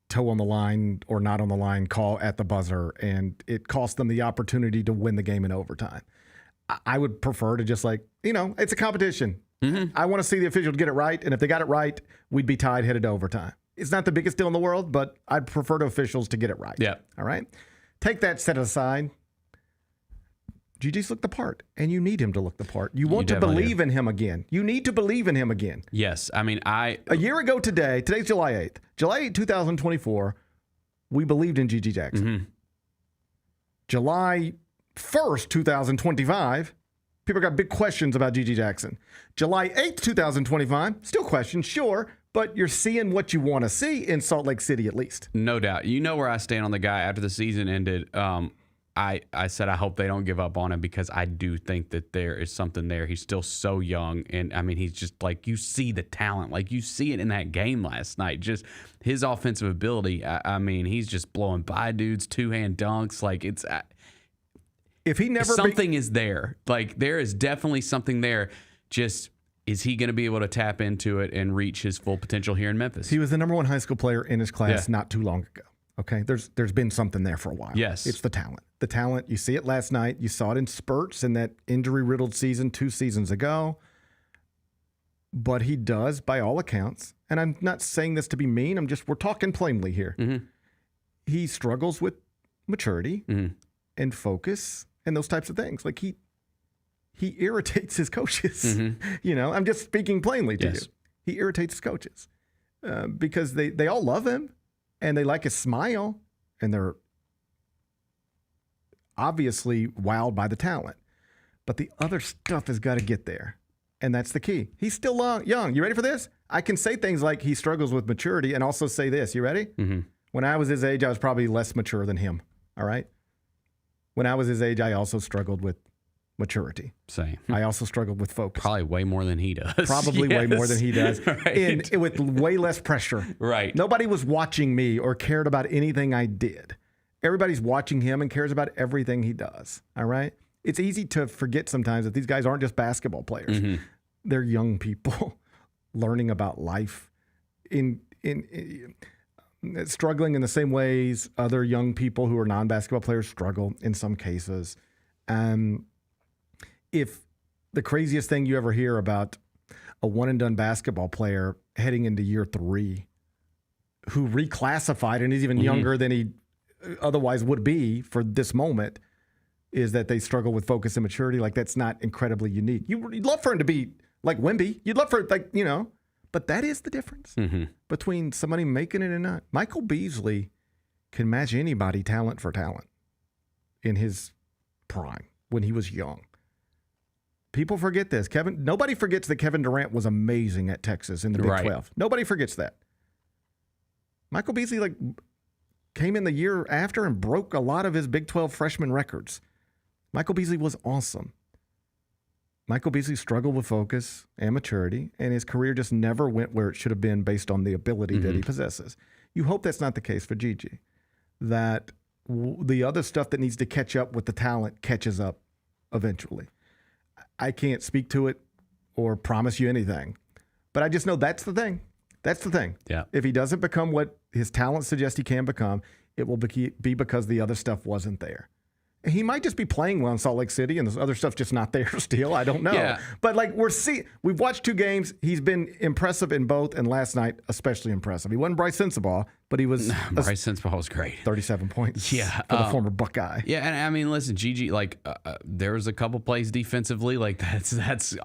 Speaker 9: toe on the line or not on the line call at the buzzer, and it cost them the opportunity to win the game in overtime. I would prefer to just it's a competition. Mm-hmm. I want to see the officials get it right, and if they got it right, we'd be tied headed to overtime. It's not the biggest deal in the world, but I'd prefer to officials to get it right.
Speaker 10: Yeah.
Speaker 9: All right? Take that set aside. Gigi's looked the part, and you need him to look the part. You want to believe in him again. You need to believe in him again.
Speaker 10: Yes. I mean,
Speaker 9: A year ago today's July 8th. July 8th, 2024, we believed in Gigi Jackson.
Speaker 10: Mm-hmm.
Speaker 9: July 1st, 2025, people got big questions about Gigi Jackson. July 8th, 2025, still questions, sure, but you're seeing what you want to see in Salt Lake City at least.
Speaker 10: No doubt. You know where I stand on the guy after the season ended. I said I hope they don't give up on him because I do think that there is something there. He's still so young, and I mean, he's just like, you see the talent. Like, you see it in that game last night. Just his offensive ability. I mean, he's just blowing by dudes, two-hand dunks. Like, it's...
Speaker 9: If he never
Speaker 10: something is there. Like, there is definitely something there. Just, is he going to be able to tap into it and reach his full potential here in Memphis?
Speaker 9: He was the number 1 high school player in his class not too long ago. Okay, there's been something there for a while.
Speaker 10: Yes.
Speaker 9: It's the talent. The talent, you see it last night. You saw it in spurts in that injury-riddled season 2 seasons ago. But he does, by all accounts, and I'm not saying this to be mean, we're talking plainly here.
Speaker 10: Mm-hmm.
Speaker 9: He struggles with maturity and focus and those types of things. Like he irritates his coaches. Mm-hmm. I'm just speaking plainly to you. He irritates his coaches because they all love him and they like his smile and they're obviously wowed by the talent. But the other stuff has got to get there. And that's the key. He's still young. You ready for this? I can say things like he struggles with maturity and also say this. You ready?
Speaker 10: Mm-hmm.
Speaker 9: When I was his age, I was probably less mature than him. All right? When I was his age, I also struggled with maturity.
Speaker 10: Same.
Speaker 9: I also struggled with focus.
Speaker 10: Probably way more than he does.
Speaker 9: Probably way more than he does.
Speaker 10: Right.
Speaker 9: And with way less pressure.
Speaker 10: Right.
Speaker 9: Nobody was watching me or cared about anything I did. Everybody's watching him and cares about everything he does. All right? It's easy to forget sometimes that these guys aren't just basketball players.
Speaker 10: Mm-hmm.
Speaker 9: They're young people learning about life in struggling in the same ways other young people who are non-basketball players struggle in some cases. If the craziest thing you ever hear about a one-and-done basketball player heading into year 3 who reclassified and is even younger than he otherwise would be for this moment is that they struggle with focus and maturity, like that's not incredibly unique. You'd love for him to be like Wemby. You'd love for but that is the difference between somebody making it and not. Michael Beasley can match anybody talent for talent in his prime when he was young. People forget this. Nobody forgets that Kevin Durant was amazing at Texas in the Big 12. Nobody forgets that. Michael Beasley came in the year after and broke a lot of his Big 12 freshman records. Michael Beasley was awesome. Michael Beasley struggled with focus and maturity, and his career just never went where it should have been based on the ability that he possesses. You hope that's not the case for Gigi, that the other stuff that needs to catch up with the talent catches up eventually. I can't speak to it or promise you anything, but I just know that's the thing. That's the thing.
Speaker 10: Yeah.
Speaker 9: If he doesn't become what his talent suggests he can become, it will be because the other stuff wasn't there. He might just be playing well in Salt Lake City and this other stuff's just not there still. I don't know.
Speaker 10: Yeah.
Speaker 9: But like we've watched 2 games. He's been impressive in both, and last night especially impressive. He wasn't Bryce Sensabaugh, but he was
Speaker 10: Bryce Sensabaugh was great.
Speaker 9: 37 points.
Speaker 10: Yeah.
Speaker 9: For the former Buckeye.
Speaker 10: Yeah, and I mean, listen, Gigi, like there was a couple plays defensively, like that's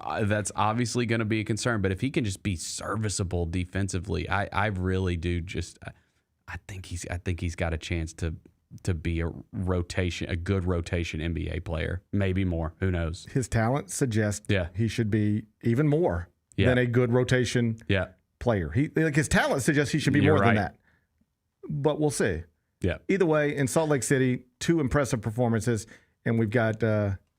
Speaker 10: obviously going to be a concern. But if he can just be serviceable defensively, I really do just I think he's got a chance to be a good rotation NBA player, maybe more. Who knows?
Speaker 9: His talent suggests he should be even more than a good rotation player. His talent suggests he should be more than that. But we'll see.
Speaker 10: Yeah.
Speaker 9: Either way, in Salt Lake City, 2 impressive performances, and we've got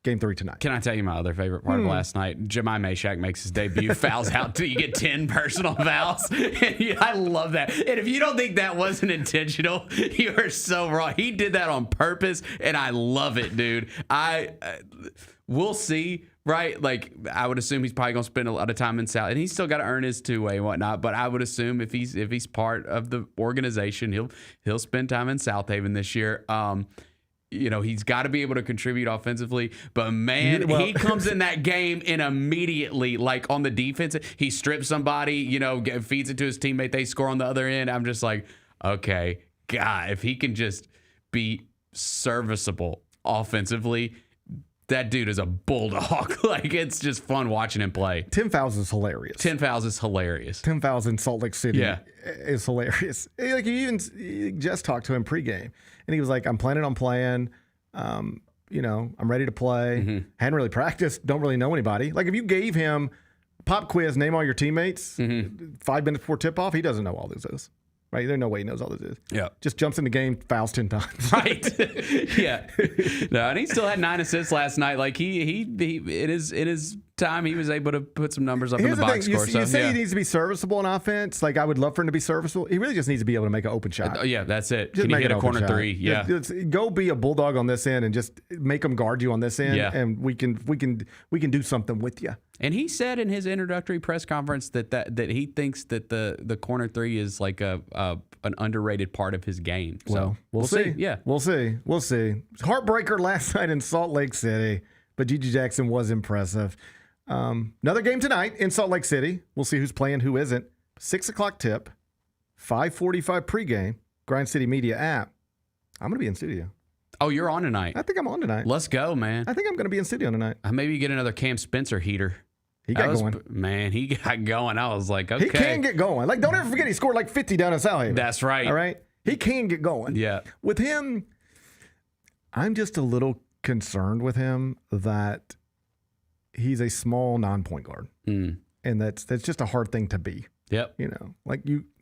Speaker 9: Game 3 tonight.
Speaker 10: Can I tell you my other favorite part of last night? Jemai Meshack makes his debut, fouls out till you get 10 personal fouls. I love that. And if you don't think that wasn't intentional, you are so wrong. He did that on purpose, and I love it, dude. We'll see, right? Like, I would assume he's probably going to spend a lot of time in South, and he's still got to earn his two-way and whatnot. But I would assume if he's part of the organization, he'll spend time in South Haven this year. He's got to be able to contribute offensively. But, man, he comes in that game and immediately, like on the defense, he strips somebody, feeds it to his teammate. They score on the other end. I'm just like, okay, God, if he can just be serviceable offensively, that dude is a bulldog. Like, it's just fun watching him play.
Speaker 9: 10 fouls is hilarious.
Speaker 10: 10 fouls is hilarious.
Speaker 9: 10 fouls in Salt Lake City is hilarious. Like, you just talked to him pregame, and he was like, I'm planning on playing. I'm ready to play. Hadn't really practiced. Don't really know anybody. Like, if you gave him pop quiz, name all your teammates, 5 minutes before tip-off, he doesn't know all this is. Right? There's no way he knows all this is.
Speaker 10: Yeah.
Speaker 9: Just jumps in the game, fouls 10 times.
Speaker 10: Right. Yeah. No, and he still had 9 assists last night. Like he it is time he was able to put some numbers up in the box score.
Speaker 9: You say he needs to be serviceable in offense. Like, I would love for him to be serviceable. He really just needs to be able to make an open shot.
Speaker 10: Yeah, that's it.
Speaker 9: Just
Speaker 10: Can he hit a corner 3? Yeah.
Speaker 9: Go be a bulldog on this end and just make him guard you on this end.
Speaker 10: Yeah.
Speaker 9: And we can do something with you.
Speaker 10: And he said in his introductory press conference that he thinks that the corner 3 is like an underrated part of his game. So
Speaker 9: Well, we'll see.
Speaker 10: Yeah.
Speaker 9: We'll see. Heartbreaker last night in Salt Lake City, but Gigi Jackson was impressive. Another game tonight in Salt Lake City. We'll see who's playing, who isn't. 6 o'clock tip, 5:45 pregame, Grind City Media app. I'm going to be in studio.
Speaker 10: Oh, you're on tonight.
Speaker 9: I think I'm on tonight.
Speaker 10: Let's go, man.
Speaker 9: I think I'm going to be in studio tonight.
Speaker 10: Maybe you get another Cam Spencer heater.
Speaker 9: He got going.
Speaker 10: Man, he got going. I was like, okay.
Speaker 9: He can get going. Like, don't ever forget he scored like 50 down in South Haven.
Speaker 10: That's right.
Speaker 9: All right? He can get going.
Speaker 10: Yeah.
Speaker 9: With him, I'm just a little concerned with him that he's a small non-point guard. And that's just a hard thing to be.
Speaker 10: Yep.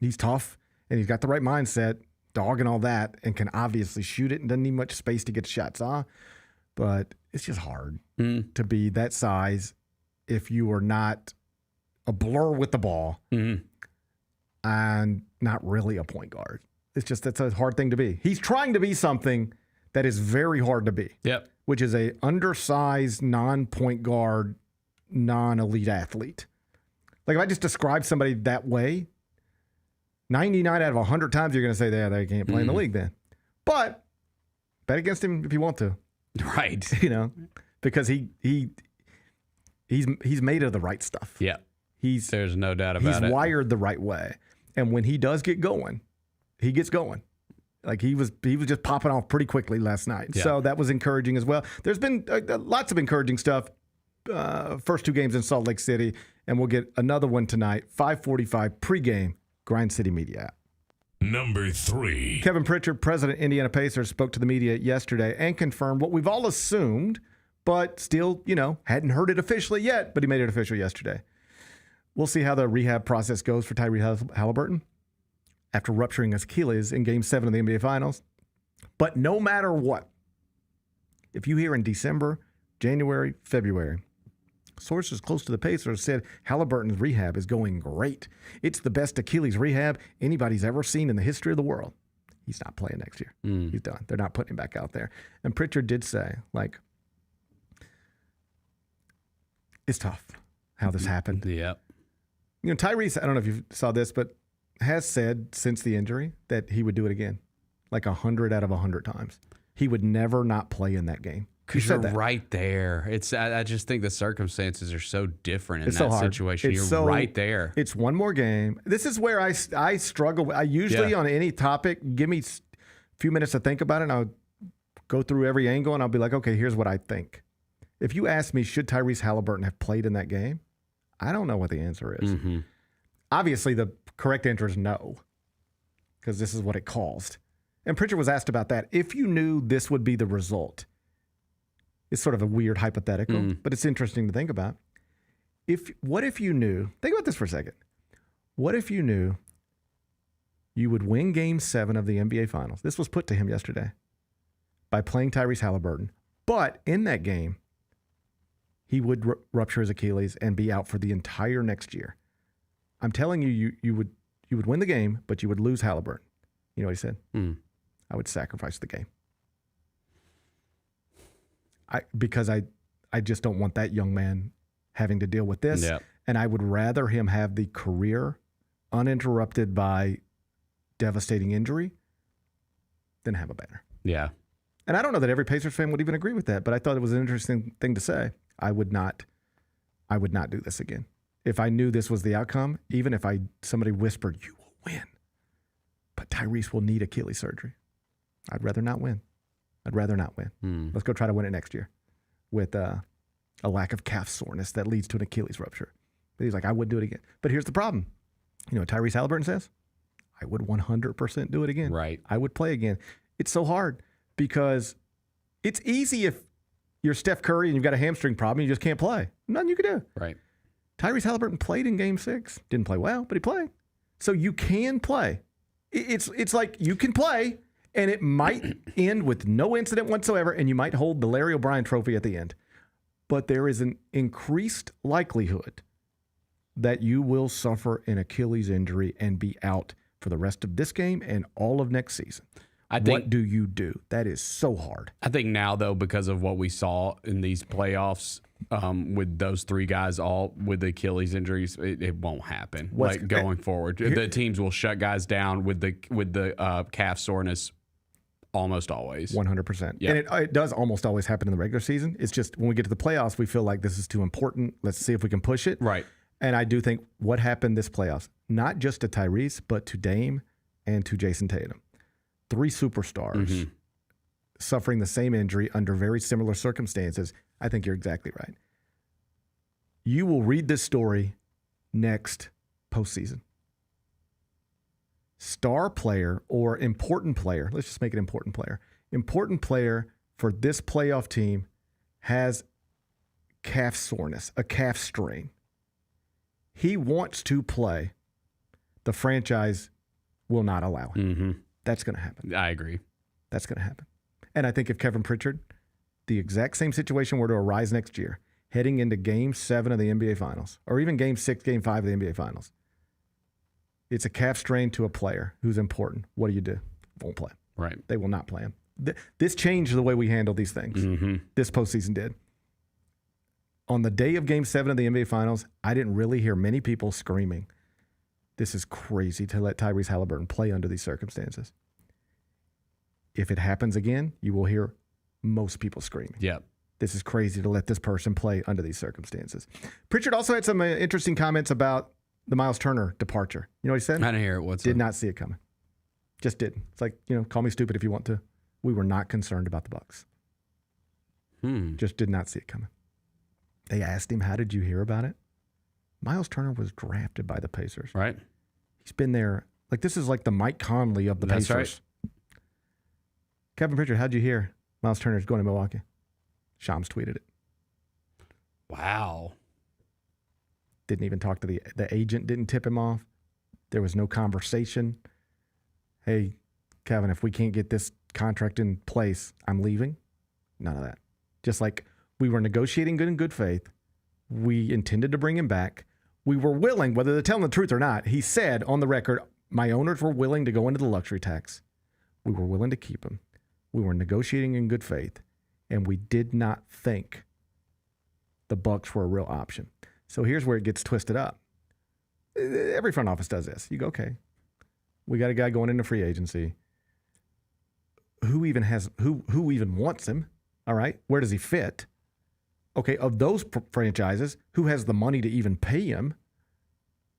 Speaker 9: He's tough and he's got the right mindset, dog and all that, and can obviously shoot it and doesn't need much space to get shots off. But it's just hard to be that size if you are not a blur with the ball and not really a point guard. That's a hard thing to be. He's trying to be something that is very hard to be.
Speaker 10: Yep.
Speaker 9: Which is a undersized, non-point guard, non-elite athlete. Like, if I just describe somebody that way, 99 out of 100 times you're going to say, they can't play in the league then. But bet against him if you want to.
Speaker 10: Right.
Speaker 9: Because he's made of the right stuff.
Speaker 10: Yeah. There's no doubt about it.
Speaker 9: He's wired the right way. And when he does get going, he gets going. Like, he was just popping off pretty quickly last night.
Speaker 10: Yeah.
Speaker 9: So that was encouraging as well. There's been lots of encouraging stuff. First 2 games in Salt Lake City, and we'll get another one tonight, 5:45 pregame, Grind City Media app.
Speaker 8: Number 3.
Speaker 9: Kevin Pritchard, president Indiana Pacers, spoke to the media yesterday and confirmed what we've all assumed, but still, hadn't heard it officially yet, but he made it official yesterday. We'll see how the rehab process goes for Tyrese Halliburton. after rupturing his Achilles in Game 7 of the NBA Finals. But no matter what, if you hear in December, January, February, sources close to the Pacers said Halliburton's rehab is going great. It's the best Achilles rehab anybody's ever seen in the history of the world. He's not playing next year. He's done. They're not putting him back out there. And Pritchard did say, like, it's tough how this happened.
Speaker 10: Yep.
Speaker 9: You know, Tyrese, I don't know if you saw this, but has said since the injury that he would do it again, like 100 out of 100 times. He would never not play in that game.
Speaker 10: Because you're right there. I just think the circumstances are so different in that situation. You're right there.
Speaker 9: It's one more game. This is where I struggle. I usually on any topic, give me a few minutes to think about it, and I'll go through every angle, and I'll be like, okay, here's what I think. If you ask me, should Tyrese Halliburton have played in that game? I don't know what the answer is. Obviously, the correct answer is no, because this is what it caused. And Pritchard was asked about that. If you knew this would be the result, it's sort of a weird hypothetical, but it's interesting to think about. What if you knew, think about this for a second. What if you knew you would win Game 7 of the NBA Finals? This was put to him yesterday by playing Tyrese Halliburton. But in that game, he would rupture his Achilles and be out for the entire next year. I'm telling you, you would win the game, but you would lose Halliburton. You know what he said? I would sacrifice the game. Because I just don't want that young man having to deal with this.
Speaker 10: Yep.
Speaker 9: And I would rather him have the career uninterrupted by devastating injury than have a banner.
Speaker 10: Yeah.
Speaker 9: And I don't know that every Pacers fan would even agree with that, but I thought it was an interesting thing to say. I would not do this again. If I knew this was the outcome, even if somebody whispered, you will win, but Tyrese will need Achilles surgery, I'd rather not win. Let's go try to win it next year with a lack of calf soreness that leads to an Achilles rupture. But he's like, I would do it again. But here's the problem. You know what Tyrese Halliburton says? I would 100% do it again.
Speaker 10: Right.
Speaker 9: I would play again. It's so hard because it's easy if you're Steph Curry and you've got a hamstring problem, you just can't play. Nothing you can do.
Speaker 10: Right.
Speaker 9: Tyrese Halliburton played in Game 6. Didn't play well, but he played. So you can play. It's like you can play, and it might end with no incident whatsoever, and you might hold the Larry O'Brien trophy at the end. But there is an increased likelihood that you will suffer an Achilles injury and be out for the rest of this game and all of next season. What do you do? That is so hard.
Speaker 10: I think now, though, because of what we saw in these playoffs with those three guys all with the Achilles injuries, it won't happen. Going forward. The teams will shut guys down with the calf soreness almost always.
Speaker 9: 100%.
Speaker 10: Yep.
Speaker 9: And it does almost always happen in the regular season. It's just when we get to the playoffs, we feel like this is too important. Let's see if we can push it.
Speaker 10: Right.
Speaker 9: And I do think what happened this playoffs, not just to Tyrese, but to Dame and to Jason Tatum. 3 superstars suffering the same injury under very similar circumstances. I think you're exactly right. You will read this story next postseason. Star player or important player, let's just make it important player for this playoff team has calf soreness, a calf strain. He wants to play. The franchise will not allow him. That's going to happen.
Speaker 10: I agree.
Speaker 9: That's going to happen. And I think if Kevin Pritchard, the exact same situation were to arise next year, heading into Game 7 of the NBA Finals, or even Game 6, Game 5 of the NBA Finals, it's a calf strain to a player who's important. What do? Won't play.
Speaker 10: Right.
Speaker 9: They will not play him. This changed the way we handle these things. This postseason did. On the day of Game 7 of the NBA Finals, I didn't really hear many people screaming, this is crazy to let Tyrese Halliburton play under these circumstances. If it happens again, you will hear most people screaming.
Speaker 10: Yep.
Speaker 9: This is crazy to let this person play under these circumstances. Pritchard also had some interesting comments about the Miles Turner departure. You know what he said?
Speaker 10: I didn't hear it whatsoever.
Speaker 9: Did not see it coming. Just didn't. It's like, call me stupid if you want to. We were not concerned about the Bucks. Just did not see it coming. They asked him, how did you hear about it? Miles Turner was drafted by the Pacers.
Speaker 10: Right.
Speaker 9: He's been there. Like, this is like the Mike Conley of the Pacers. Right. Kevin Pritchard, how'd you hear Miles Turner's going to Milwaukee? Shams tweeted it.
Speaker 10: Wow.
Speaker 9: Didn't even talk to the agent, didn't tip him off. There was no conversation. hey, Kevin, if we can't get this contract in place, I'm leaving. None of that. Just like we were negotiating in good faith. We intended to bring him back. We were willing, whether they're telling the truth or not, he said on the record, my owners were willing to go into the luxury tax. We were willing to keep him. We were negotiating in good faith, and we did not think the Bucks were a real option. So here's where it gets twisted up. Every front office does this. You go, okay, we got a guy going into free agency. Who even wants him? All right, where does he fit? Okay, of those franchises, who has the money to even pay him?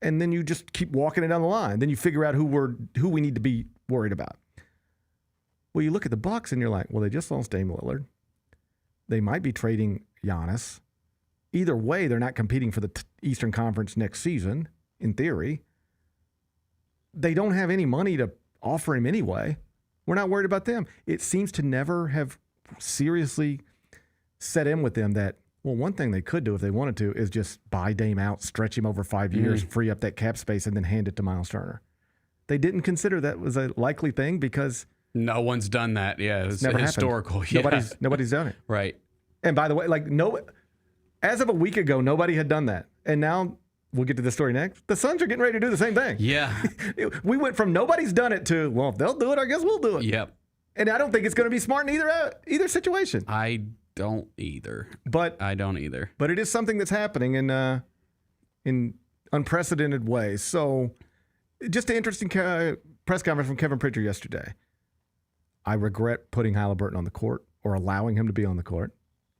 Speaker 9: And then you just keep walking it down the line. Then you figure out who we need to be worried about. Well, you look at the Bucks and you're like, well, they just lost Dame Lillard. They might be trading Giannis. Either way, they're not competing for the Eastern Conference next season, in theory. They don't have any money to offer him anyway. We're not worried about them. It seems to never have seriously set in with them that, well, one thing they could do if they wanted to is just buy Dame out, stretch him over 5 years, free up that cap space, and then hand it to Miles Turner. They didn't consider that was a likely thing because
Speaker 10: no one's done that. Yeah, it's
Speaker 9: never
Speaker 10: historical.
Speaker 9: Happened.
Speaker 10: Yeah.
Speaker 9: Nobody's done it.
Speaker 10: Right.
Speaker 9: And by the way, as of a week ago, nobody had done that. And now we'll get to the story next. The Suns are getting ready to do the same thing.
Speaker 10: Yeah.
Speaker 9: We went from nobody's done it to, well, if they'll do it, I guess we'll do it.
Speaker 10: Yep.
Speaker 9: And I don't think it's going to be smart in either situation.
Speaker 10: I don't either. But it is something that's happening in unprecedented ways. So, just an interesting press conference from Kevin Pritchard yesterday. I regret putting Halliburton on the court or allowing him to be on the court.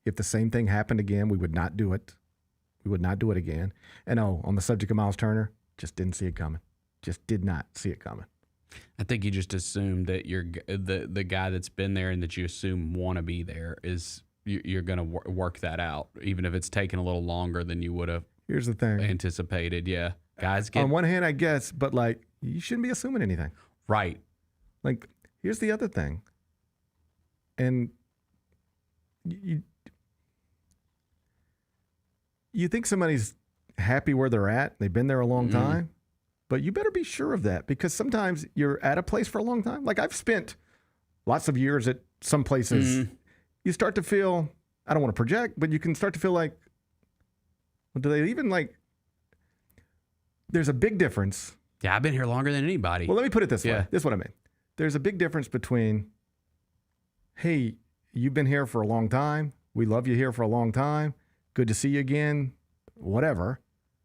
Speaker 10: If the same thing happened again, we would not do it. We would not do it again. And on the subject of Miles Turner, just didn't see it coming. Just did not see it coming. I think you just assume that you're the guy that's been there and that you assume want to be there is you're going to work that out, even if it's taking a little longer than you would have.
Speaker 9: Here's the thing.
Speaker 10: Anticipated, yeah. Guys get
Speaker 9: on one hand, I guess, but you shouldn't be assuming anything.
Speaker 10: Right.
Speaker 9: Here's the other thing. And you think somebody's happy where they're at, they've been there a long time, but you better be sure of that because sometimes you're at a place for a long time. I've spent lots of years at some places. You start to feel, I don't want to project, but you can start to feel like, well, do they even there's a big difference.
Speaker 10: Yeah, I've been here longer than anybody.
Speaker 9: Well, let me put it this way. This is what I mean. There's a big difference between, hey, you've been here for a long time. We love you here for a long time. Good to see you again. Whatever.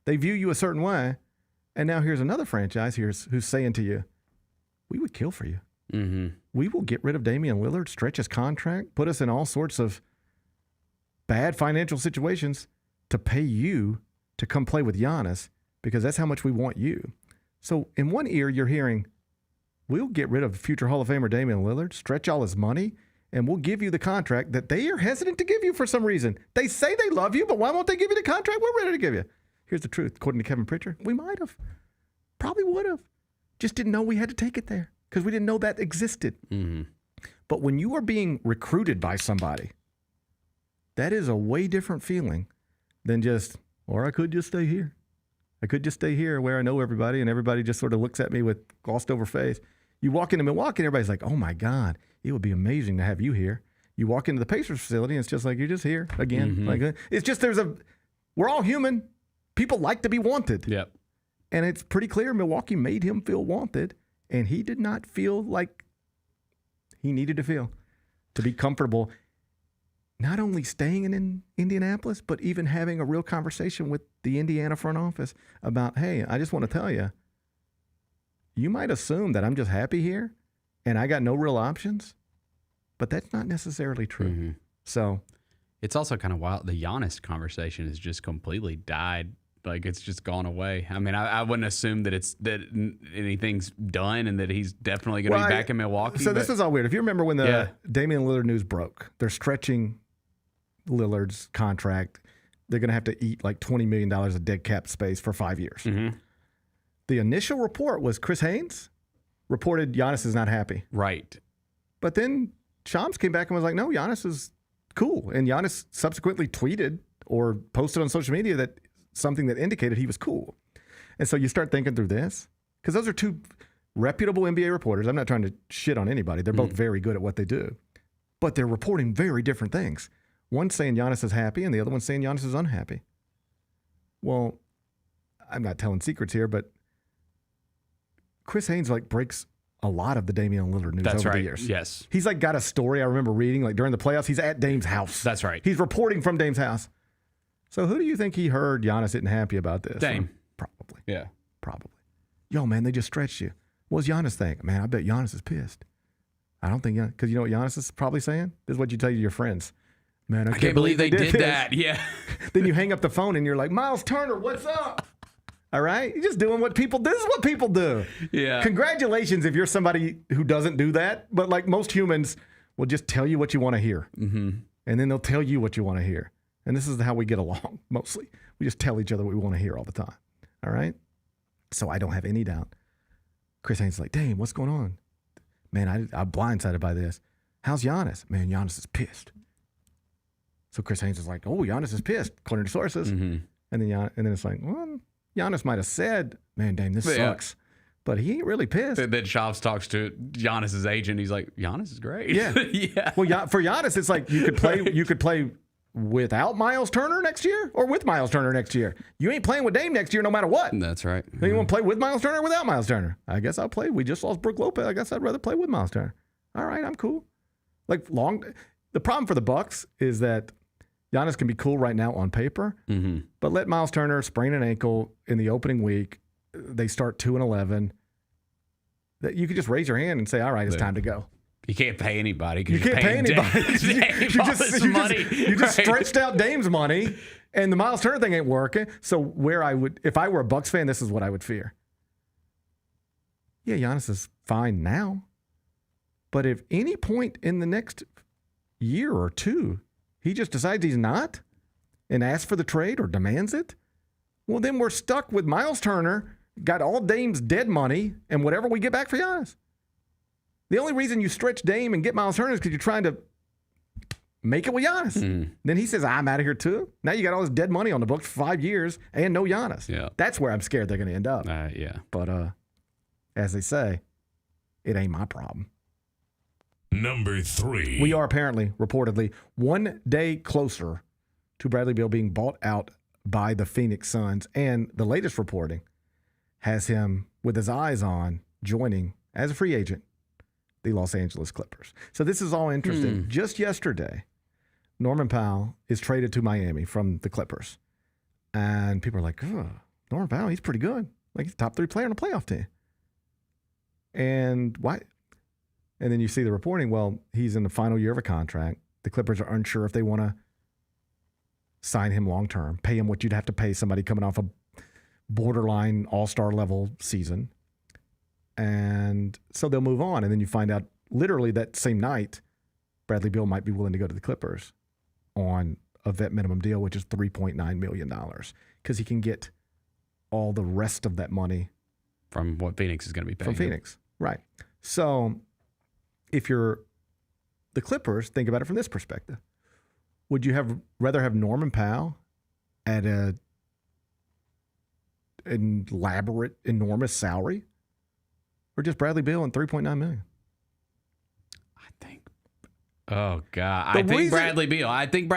Speaker 9: They view you a certain way. And now here's another franchise who's saying to you, we would kill for you. We will get rid of Damian Lillard, stretch his contract, put us in all sorts of bad financial situations to pay you to come play with Giannis because that's how much we want you. So in one ear, you're hearing, we'll get rid of future Hall of Famer Damian Lillard, stretch all his money, and we'll give you the contract that they are hesitant to give you for some reason. They say they love you, but why won't they give you the contract we're ready to give you? Here's the truth. According to Kevin Pritchard, we might have. Probably would have. Just didn't know we had to take it there because we didn't know that existed. But when you are being recruited by somebody, that is a way different feeling than just, or I could just stay here. I could just stay here where I know everybody and everybody just sort of looks at me with glossed over face. You walk into Milwaukee and everybody's like, oh my God, it would be amazing to have you here. You walk into the Pacers facility and it's just like, you're just here again. It's just, we're all human. People like to be wanted.
Speaker 10: Yep.
Speaker 9: And it's pretty clear Milwaukee made him feel wanted, and he did not feel like he needed to feel to be comfortable, not only staying in Indianapolis, but even having a real conversation with the Indiana front office about, hey, I just want to tell you, you might assume that I'm just happy here and I got no real options, but that's not necessarily true. So
Speaker 10: it's also kind of wild. The Giannis conversation has just completely died. It's just gone away. I mean, I wouldn't assume that anything's done and that he's definitely going to be back in Milwaukee.
Speaker 9: So this is all weird. If you remember when the Damian Lillard news broke, they're stretching Lillard's contract. They're going to have to eat like $20 million of dead cap space for 5 years. The initial report was Chris Haynes reported Giannis is not happy.
Speaker 10: Right.
Speaker 9: But then Shams came back and was like, no, Giannis is cool. And Giannis subsequently tweeted or posted on social media that something that indicated he was cool. And so you start thinking through this, because those are two reputable NBA reporters. I'm not trying to shit on anybody. They're both very good at what they do. But they're reporting very different things. One's saying Giannis is happy, and the other one's saying Giannis is unhappy. Well, I'm not telling secrets here, but Chris Haynes breaks a lot of the Damian Lillard news over the years.
Speaker 10: Yes.
Speaker 9: He's got a story I remember reading during the playoffs. He's at Dame's house.
Speaker 10: That's right.
Speaker 9: He's reporting from Dame's house. So who do you think he heard Giannis isn't happy about this?
Speaker 10: Dame.
Speaker 9: Probably.
Speaker 10: Yeah.
Speaker 9: Probably. Yo, man, they just stretched you. What does Giannis think? Man, I bet Giannis is pissed. I don't think, because you know what Giannis is probably saying? This is what you tell your friends. Man, I can't believe they did
Speaker 10: that. Yeah.
Speaker 9: Then you hang up the phone and you're like, Miles Turner, what's up? All right? You're just doing what people do. This is what people do.
Speaker 10: Yeah.
Speaker 9: Congratulations if you're somebody who doesn't do that. But most humans will just tell you what you want to hear.
Speaker 10: Mm-hmm.
Speaker 9: And then they'll tell you what you want to hear. And this is how we get along, mostly. We just tell each other what we want to hear all the time. All right? So I don't have any doubt. Chris Haynes is like, damn, what's going on? Man, I'm blindsided by this. How's Giannis? Man, Giannis is pissed. So Chris Haynes is like, oh, Giannis is pissed, according to sources.
Speaker 10: Mm-hmm.
Speaker 9: And then it's like, well, Giannis might have said, man, damn, this sucks. But he ain't really pissed.
Speaker 10: Then Shavs talks to Giannis's agent. He's like, Giannis is great.
Speaker 9: Yeah.
Speaker 10: Yeah.
Speaker 9: Well, for Giannis, it's like you could play without Miles Turner next year or with Miles Turner next year. You ain't playing with Dame next year no matter what.
Speaker 10: That's right.
Speaker 9: Then you want to play with Miles Turner or without Miles Turner? I guess I'll play. We just lost Brook Lopez. I guess I'd rather play with Miles Turner. All right, I'm cool. The problem for the Bucks is that Giannis can be cool right now on paper, but let Miles Turner sprain an ankle in the opening week. They start 2-11. That you could just raise your hand and say, all right, it's time to go.
Speaker 10: You can't pay anybody.
Speaker 9: You can't pay anybody. You just stretched out Dame's money, and the Miles Turner thing ain't working. So if I were a Bucks fan, this is what I would fear. Yeah, Giannis is fine now, but if any point in the next year or two, he just decides he's not and asks for the trade or demands it, well, then we're stuck with Miles Turner, got all Dame's dead money, and whatever we get back for Giannis. The only reason you stretch Dame and get Miles Turner is because you're trying to make it with Giannis. Then he says, I'm out of here too. Now you got all this dead money on the books for 5 years and no Giannis.
Speaker 10: Yeah.
Speaker 9: That's where I'm scared they're going to end up.
Speaker 10: Yeah.
Speaker 9: But as they say, it ain't my problem.
Speaker 8: Number 3.
Speaker 9: We are apparently, reportedly, 1 day closer to Bradley Beal being bought out by the Phoenix Suns. And the latest reporting has him with his eyes on joining as a free agent the Los Angeles Clippers. So this is all interesting. Just yesterday, Norman Powell is traded to Miami from the Clippers. And people are like, oh, Norman Powell, he's pretty good. He's a top 3 player on the playoff team. And why? And then you see the reporting, well, he's in the final year of a contract. The Clippers are unsure if they want to sign him long-term, pay him what you'd have to pay somebody coming off a borderline all-star level season. And so they'll move on. And then you find out literally that same night, Bradley Beal might be willing to go to the Clippers on a vet minimum deal, which is $3.9 million, because he can get all the rest of that money
Speaker 10: from what Phoenix is going to be paying.
Speaker 9: From Phoenix, right. So if you're the Clippers, think about it from this perspective. Would you rather have Norman Powell at an elaborate, enormous salary, or just Bradley Beal and $3.9 million?
Speaker 10: Oh, God. I think Bradley Beal. I think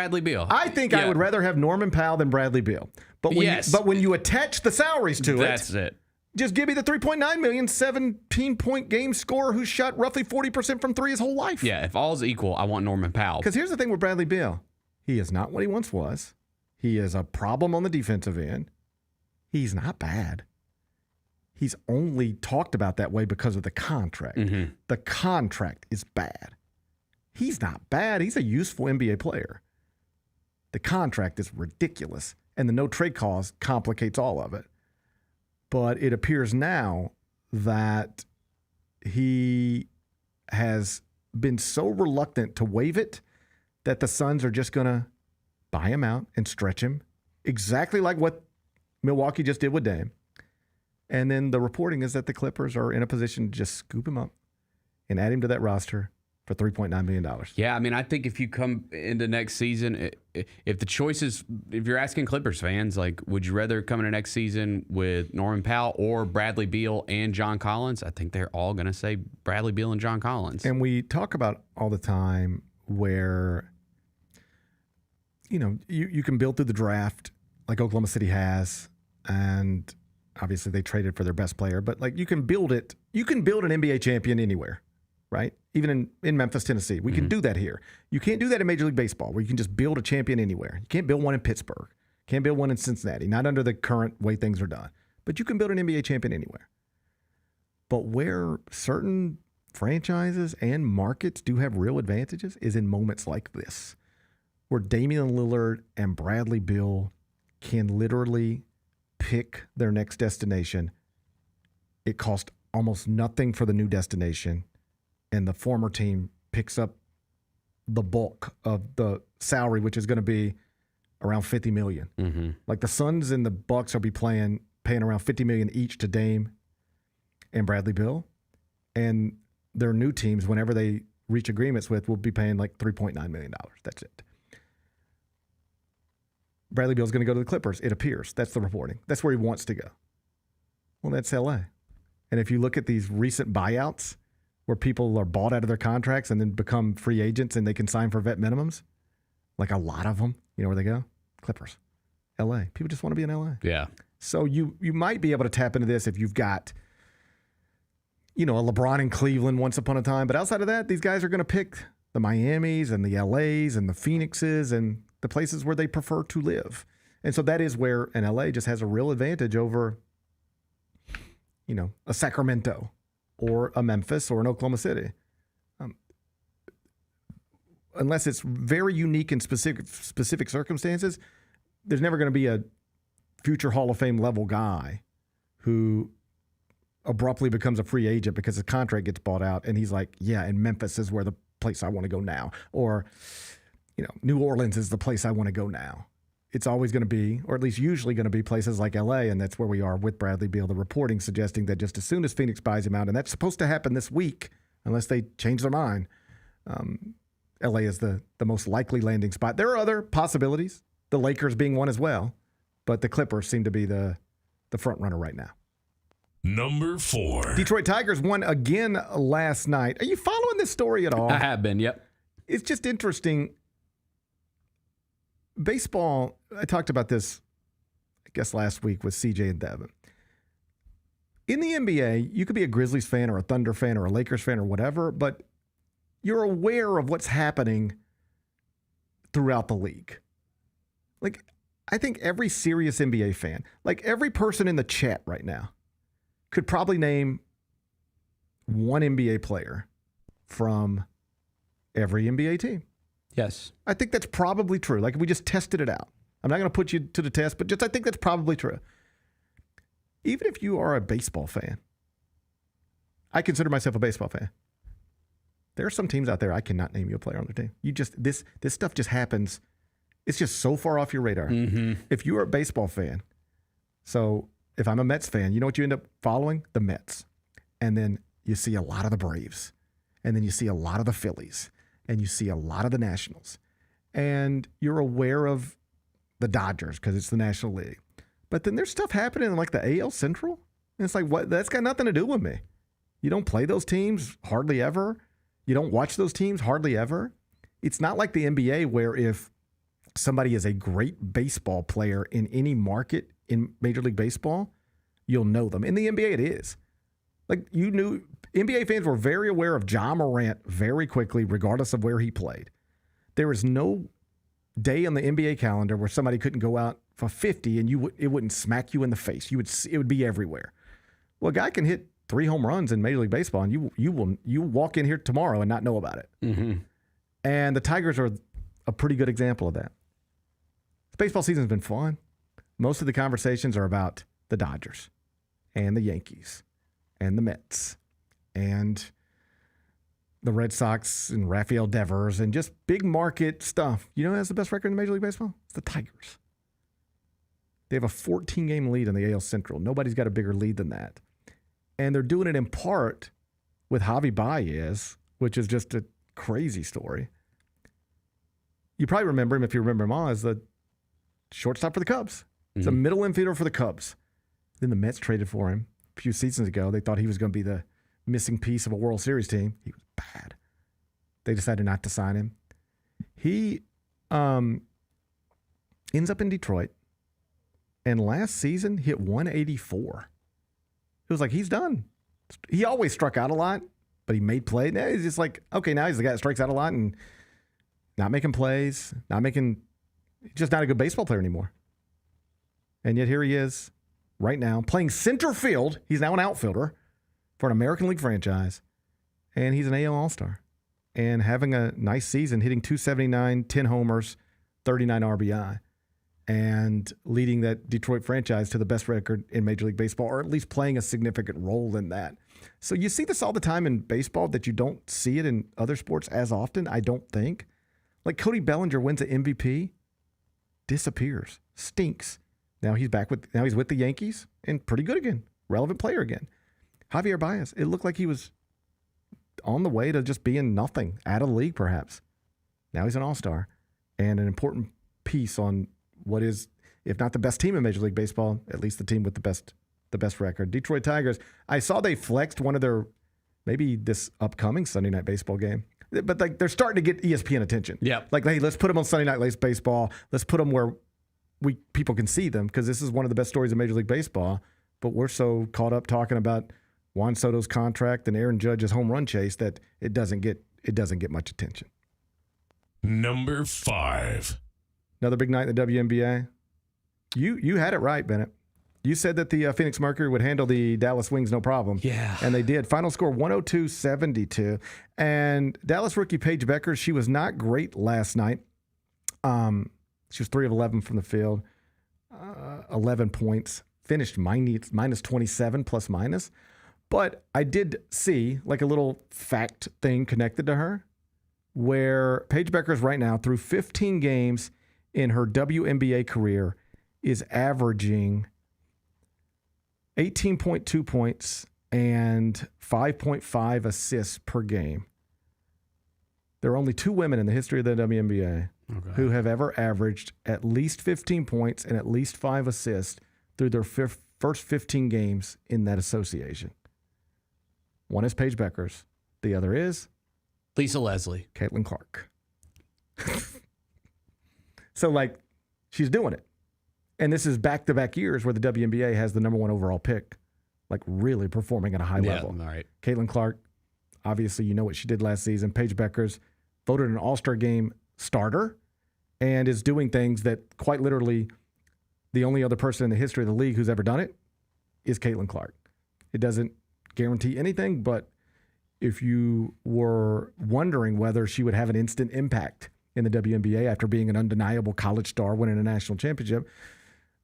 Speaker 10: I
Speaker 9: would rather have Norman Powell than Bradley Beal. But when you attach the salaries to
Speaker 10: that's it.
Speaker 9: Just give me the $3.9 million, 17-point game scorer who shot roughly 40% from 3 his whole life.
Speaker 10: Yeah, if all's equal, I want Norman Powell.
Speaker 9: Because here's the thing with Bradley Beal. He is not what he once was. He is a problem on the defensive end. He's not bad. He's only talked about that way because of the contract. The contract is bad. He's not bad. He's a useful NBA player. The contract is ridiculous, and the no-trade clause complicates all of it. But it appears now that he has been so reluctant to waive it that the Suns are just going to buy him out and stretch him, exactly like what Milwaukee just did with Dame. And then the reporting is that the Clippers are in a position to just scoop him up and add him to that roster for $3.9 million.
Speaker 10: Yeah, I mean, I think if you come into next season, if the choices, if you're asking Clippers fans, like, would you rather come into next season with Norman Powell or Bradley Beal and John Collins? I think they're all going to say Bradley Beal and John Collins.
Speaker 9: And we talk about all the time where, you can build through the draft like Oklahoma City has, and obviously they traded for their best player, but like you can build an NBA champion anywhere, right? Even in Memphis, Tennessee. We can do that here. You can't do that in Major League Baseball, where you can just build a champion anywhere. You can't build one in Pittsburgh. Can't build one in Cincinnati, not under the current way things are done. But you can build an NBA champion anywhere. But where certain franchises and markets do have real advantages is in moments like this, where Damian Lillard and Bradley Beal can literally pick their next destination. It costs almost nothing for the new destination, and the former team picks up the bulk of the salary, which is going to be around $50 million.
Speaker 10: Mm-hmm.
Speaker 9: Like the Suns and the Bucks will be paying around $50 million each to Dame and Bradley Beal, and their new teams, whenever they reach agreements with, will be paying like $3.9 million. That's it. Bradley Beal's going to go to the Clippers, it appears. That's the reporting. That's where he wants to go. Well, that's LA. And if you look at these recent buyouts where people are bought out of their contracts and then become free agents and they can sign for vet minimums, like a lot of them, you know where they go? Clippers. LA. People just want to be in LA.
Speaker 10: Yeah.
Speaker 9: So you might be able to tap into this if you've got, a LeBron in Cleveland once upon a time. But outside of that, these guys are going to pick the Miamis and the LAs and the Phoenixes and the places where they prefer to live. And so that is where an LA just has a real advantage over, a Sacramento or a Memphis or an Oklahoma City. Unless it's very unique in specific circumstances, there's never going to be a future Hall of Fame level guy who abruptly becomes a free agent because his contract gets bought out and he's like, yeah, and Memphis is where the place I want to go now. Or, New Orleans is the place I want to go now. It's always going to be, or at least usually going to be, places like LA, and that's where we are with Bradley Beal. The reporting suggesting that just as soon as Phoenix buys him out, and that's supposed to happen this week, unless they change their mind, LA is the most likely landing spot. There are other possibilities, the Lakers being one as well, but the Clippers seem to be the front runner right now.
Speaker 8: Number 4.
Speaker 9: Detroit Tigers won again last night. Are you following this story at all?
Speaker 10: I have been, yep.
Speaker 9: It's just interesting. Baseball, I talked about this, I guess, last week with CJ and Devin. In the NBA, you could be a Grizzlies fan or a Thunder fan or a Lakers fan or whatever, but you're aware of what's happening throughout the league. Like, I think every serious NBA fan, like every person in the chat right now, could probably name one NBA player from every NBA team.
Speaker 10: Yes.
Speaker 9: I think that's probably true. Like, if we just tested it out. I'm not going to put you to the test, but I think that's probably true. Even if you are a baseball fan, I consider myself a baseball fan. There are some teams out there I cannot name you a player on their team. This stuff just happens. It's just so far off your radar.
Speaker 10: Mm-hmm.
Speaker 9: If you are a baseball fan, so if I'm a Mets fan, you know what you end up following? The Mets. And then you see a lot of the Braves. And then you see a lot of the Phillies. And you see a lot of the Nationals. And you're aware of the Dodgers because it's the National League. But then there's stuff happening in like the AL Central. And it's like, what? That's got nothing to do with me. You don't play those teams hardly ever. You don't watch those teams hardly ever. It's not like the NBA where if somebody is a great baseball player in any market in Major League Baseball, you'll know them. In the NBA, it is. Like, NBA fans were very aware of Ja Morant very quickly, regardless of where he played. There is no day on the NBA calendar where somebody couldn't go out for 50 and it wouldn't smack you in the face. It would be everywhere. Well, a guy can hit 3 home runs in Major League Baseball, and you walk in here tomorrow and not know about it.
Speaker 10: Mm-hmm.
Speaker 9: And the Tigers are a pretty good example of that. This baseball season's been fun. Most of the conversations are about the Dodgers and the Yankees and the Mets and the Red Sox and Rafael Devers and just big market stuff. You know who has the best record in Major League Baseball? It's the Tigers. They have a 14-game lead in the AL Central. Nobody's got a bigger lead than that. And they're doing it in part with Javi Baez, which is just crazy story. You probably remember him, if you remember him all, as the shortstop for the Cubs. It's a middle infielder for the Cubs. Then the Mets traded for him a few seasons ago. They thought he was going to be the missing piece of a World Series team. He was bad. They decided not to sign him. He ends up in Detroit, and last season hit 184. It was like, he's done. He always struck out a lot, but he made plays. Now he's just like, okay, now he's the guy that strikes out a lot and not making plays, just not a good baseball player anymore. And yet here he is right now playing center field. He's now an outfielder for an American League franchise, and he's an AL All-Star and having a nice season, hitting .279, 10 homers, 39 RBI, and leading that Detroit franchise to the best record in Major League Baseball, or at least playing a significant role in that. So you see this all the time in baseball that you don't see it in other sports as often, I don't think. Like Cody Bellinger wins an MVP, disappears, stinks. Now he's with the Yankees and pretty good again, relevant player again. Javier Baez, it looked like he was on the way to just being nothing, out of the league perhaps. Now he's an all-star and an important piece on what is, if not the best team in Major League Baseball, at least the team with the best record. Detroit Tigers, I saw they flexed one of their, maybe this upcoming Sunday Night Baseball game. But like they're starting to get ESPN attention.
Speaker 10: Yeah.
Speaker 9: Like, hey, let's put them on Sunday Night Baseball. Let's put them where people can see them, because this is one of the best stories in Major League Baseball. But we're so caught up talking about Juan Soto's contract and Aaron Judge's home run chase that it doesn't get much attention.
Speaker 8: Number 5.
Speaker 9: Another big night in the WNBA. You had it right, Bennett. You said that the Phoenix Mercury would handle the Dallas Wings no problem.
Speaker 10: Yeah.
Speaker 9: And they did. Final score 102-72. And Dallas rookie Paige Becker, she was not great last night. She was 3 of 11 from the field, 11 points, finished minus 27 plus minus. But I did see like a little fact thing connected to her, where Paige Becker is right now, through 15 games in her WNBA career, is averaging 18.2 points and 5.5 assists per game. There are only 2 women in the history of the WNBA who have ever averaged at least 15 points and at least 5 assists through their first 15 games in that association. One is Paige Beckers. The other is
Speaker 10: Lisa Leslie.
Speaker 9: Caitlin Clark. So, like, she's doing it. And this is back-to-back years where the WNBA has the number 1 overall pick, like really performing at a high level.
Speaker 10: All right.
Speaker 9: Caitlin Clark, obviously you know what she did last season. Paige Beckers voted an All-Star Game starter and is doing things that quite literally the only other person in the history of the league who's ever done it is Caitlin Clark. It doesn't guarantee anything, but if you were wondering whether she would have an instant impact in the WNBA after being an undeniable college star winning a national championship,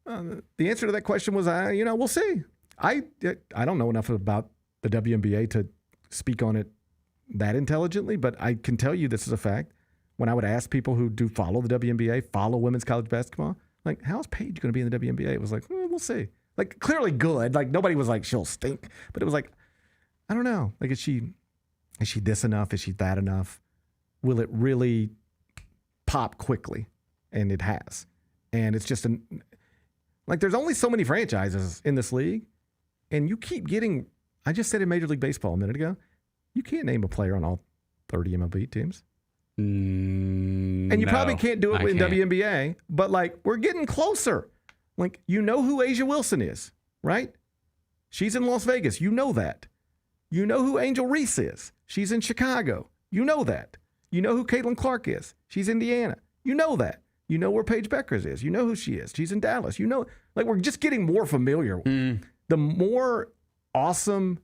Speaker 9: the answer to that question was, we'll see. I don't know enough about the WNBA to speak on it that intelligently, but I can tell you this is a fact. When I would ask people who do follow the WNBA, follow women's college basketball, like, how's Paige going to be in the WNBA? It was like, we'll see. Like, clearly good. Like, nobody was like, she'll stink. But it was like, I don't know. Like, is she this enough? Is she that enough? Will it really pop quickly? And it has. And it's just there's only so many franchises in this league. And you keep getting, I just said in Major League Baseball a minute ago, you can't name a player on all 30 MLB teams. And you probably can't do it in WNBA, but like, we're getting closer. Like, you know who Asia Wilson is, right? She's in Las Vegas. You know that. You know who Angel Reese is. She's in Chicago. You know that. You know who Caitlin Clark is. She's Indiana. You know that. You know where Paige Beckers is. You know who she is. She's in Dallas. You know, like, we're just getting more familiar. The more awesome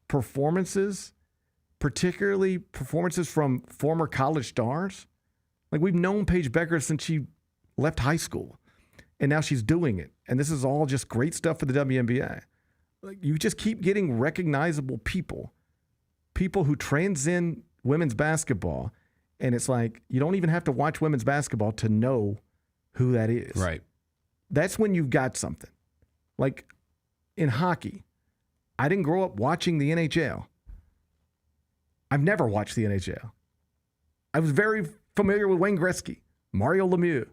Speaker 9: performances, particularly performances from former college stars. Like, we've known Paige Becker since she left high school, and now she's doing it. And this is all just great stuff for the WNBA. Like, you just keep getting recognizable people who transcend women's basketball. And it's like, you don't even have to watch women's basketball to know who that is.
Speaker 10: Right.
Speaker 9: That's when you've got something. Like in hockey, I didn't grow up watching the NHL. I've never watched the NHL. I was very familiar with Wayne Gretzky, Mario Lemieux,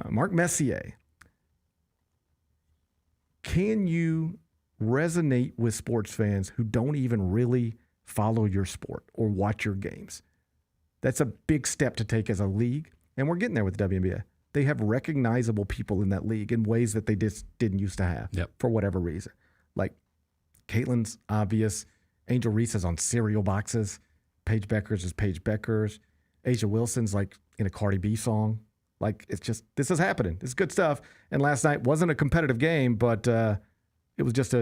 Speaker 9: Marc Messier. Can you resonate with sports fans who don't even really follow your sport or watch your games? That's a big step to take as a league, and we're getting there with the WNBA. They have recognizable people in that league in ways that they just didn't used to have for whatever reason. Like Caitlin's obvious. Angel Reese is on cereal boxes. Paige Beckers is Paige Beckers. Asia Wilson's like in a Cardi B song. Like, it's just, this is happening. This is good stuff. And last night wasn't a competitive game, but it was just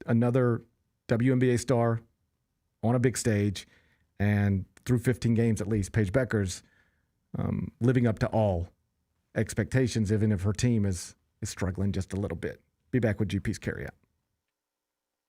Speaker 9: another WNBA star on a big stage. And through 15 games at least, Paige Beckers living up to all expectations, even if her team is struggling just a little bit. Be back with GP's Carryout.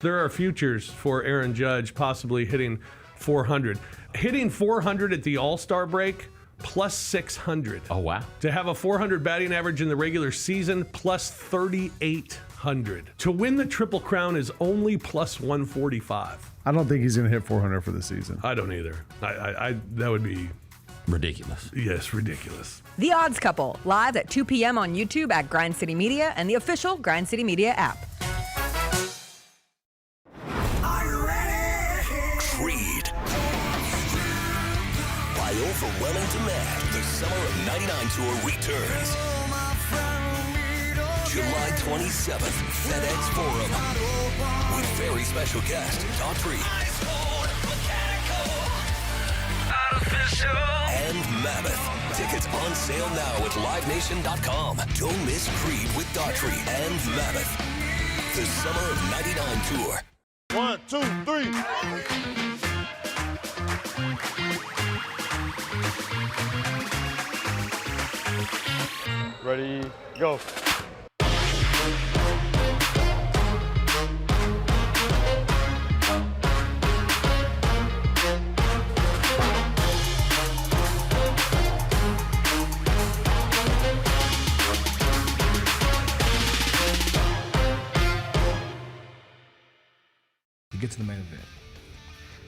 Speaker 2: There are futures for Aaron Judge possibly hitting 400. Hitting 400 at the All-Star break, plus 600.
Speaker 10: Oh, wow.
Speaker 2: To have a 400 batting average in the regular season, plus 3,800. To win the Triple Crown is only plus 145.
Speaker 16: I don't think he's going to hit 400 for the season.
Speaker 2: I don't either. I that would be
Speaker 10: ridiculous.
Speaker 2: Yes, ridiculous.
Speaker 13: The Odds Couple, live at 2 p.m. on YouTube at Grind City Media and the official Grind City Media app.
Speaker 5: Creed. By overwhelming demand, the Summer of '99 tour returns. July 27th, FedEx Forum. With very special guest, Daughtry. And Mammoth. Tickets on sale now at LiveNation.com. Don't miss Creed with Daughtry and Mammoth. The Summer of '99 tour.
Speaker 1: 1, 2, 3. Ready, go.
Speaker 3: You get to the main event,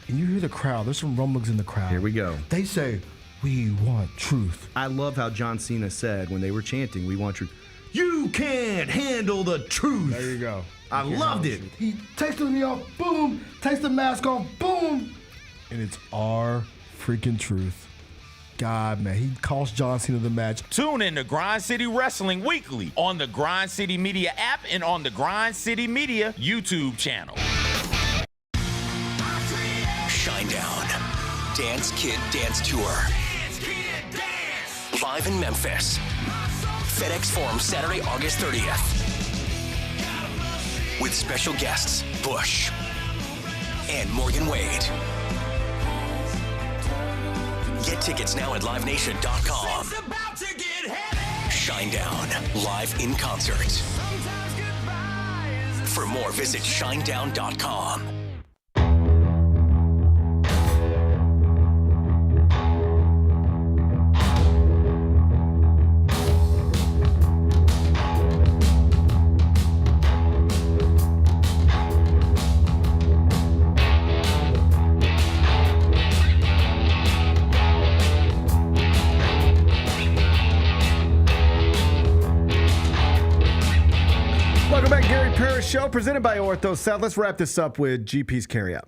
Speaker 3: and you hear the crowd. There's some rumblings in the crowd.
Speaker 4: Here we go.
Speaker 3: They say, "We want truth."
Speaker 4: I love how John Cena said when they were chanting, "We want truth." You can't handle the truth.
Speaker 3: There you go.
Speaker 4: I loved it.
Speaker 3: He takes me off, boom. Takes the mask off, boom. And it's our freaking truth. God, man, he cost John Cena the match.
Speaker 23: Tune in to Grind City Wrestling weekly on the Grind City Media app and on the Grind City Media YouTube channel.
Speaker 5: Shinedown. Dance Kid Dance Tour. Live in Memphis. FedEx Forum, Saturday, August 30th. With special guests, Bush and Morgan Wade. Get tickets now at LiveNation.com. Shinedown, live in concert. For more, visit Shinedown.com.
Speaker 9: Welcome back, Gary Parrish Show, presented by Ortho South. Let's wrap this up with GP's Carryout.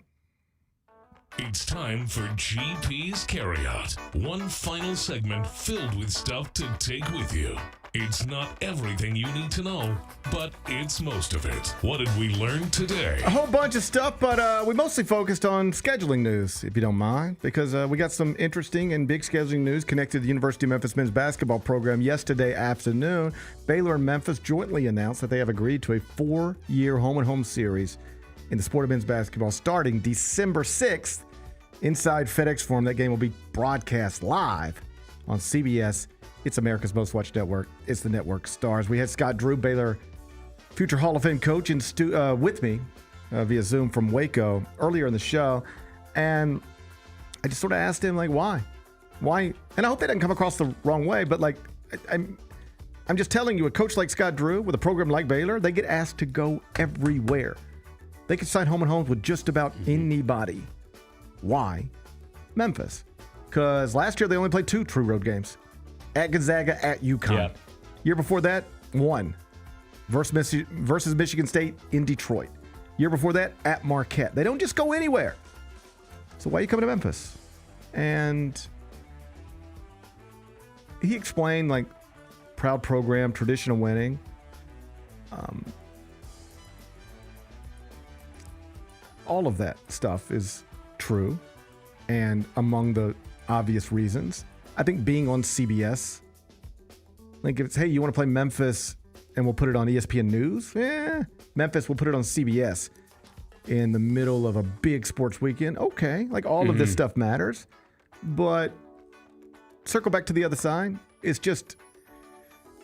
Speaker 8: It's time for GP's Carryout. One final segment filled with stuff to take with you. It's not everything you need to know, but it's most of it. What did we learn today?
Speaker 9: A whole bunch of stuff, but we mostly focused on scheduling news, if you don't mind, because we got some interesting and big scheduling news connected to the University of Memphis men's basketball program yesterday afternoon. Baylor and Memphis jointly announced that they have agreed to a 4-year home-and-home series in the sport of men's basketball starting December 6th inside FedEx Forum. That game will be broadcast live on CBS. It's America's most watched network. It's the network stars. We had Scott Drew, Baylor future Hall of Fame coach, with me via Zoom from Waco earlier in the show. And I just sort of asked him, like, why? And I hope that doesn't come across the wrong way, but like, I'm just telling you, a coach like Scott Drew with a program like Baylor, they get asked to go everywhere. They can sign home and homes with just about anybody. Why? Memphis. Because last year they only played 2 true road games. At Gonzaga, at UConn.
Speaker 10: Yeah.
Speaker 9: Year before that, 1 versus Michigan State in Detroit. Year before that, at Marquette. They don't just go anywhere. So why are you coming to Memphis? And he explained, like, proud program, tradition of winning. All of that stuff is true and among the obvious reasons. I think being on CBS, like if it's, hey, you want to play Memphis and we'll put it on ESPN News? Memphis, we'll put it on CBS in the middle of a big sports weekend. Okay, like all of this stuff matters. But circle back to the other side. It's just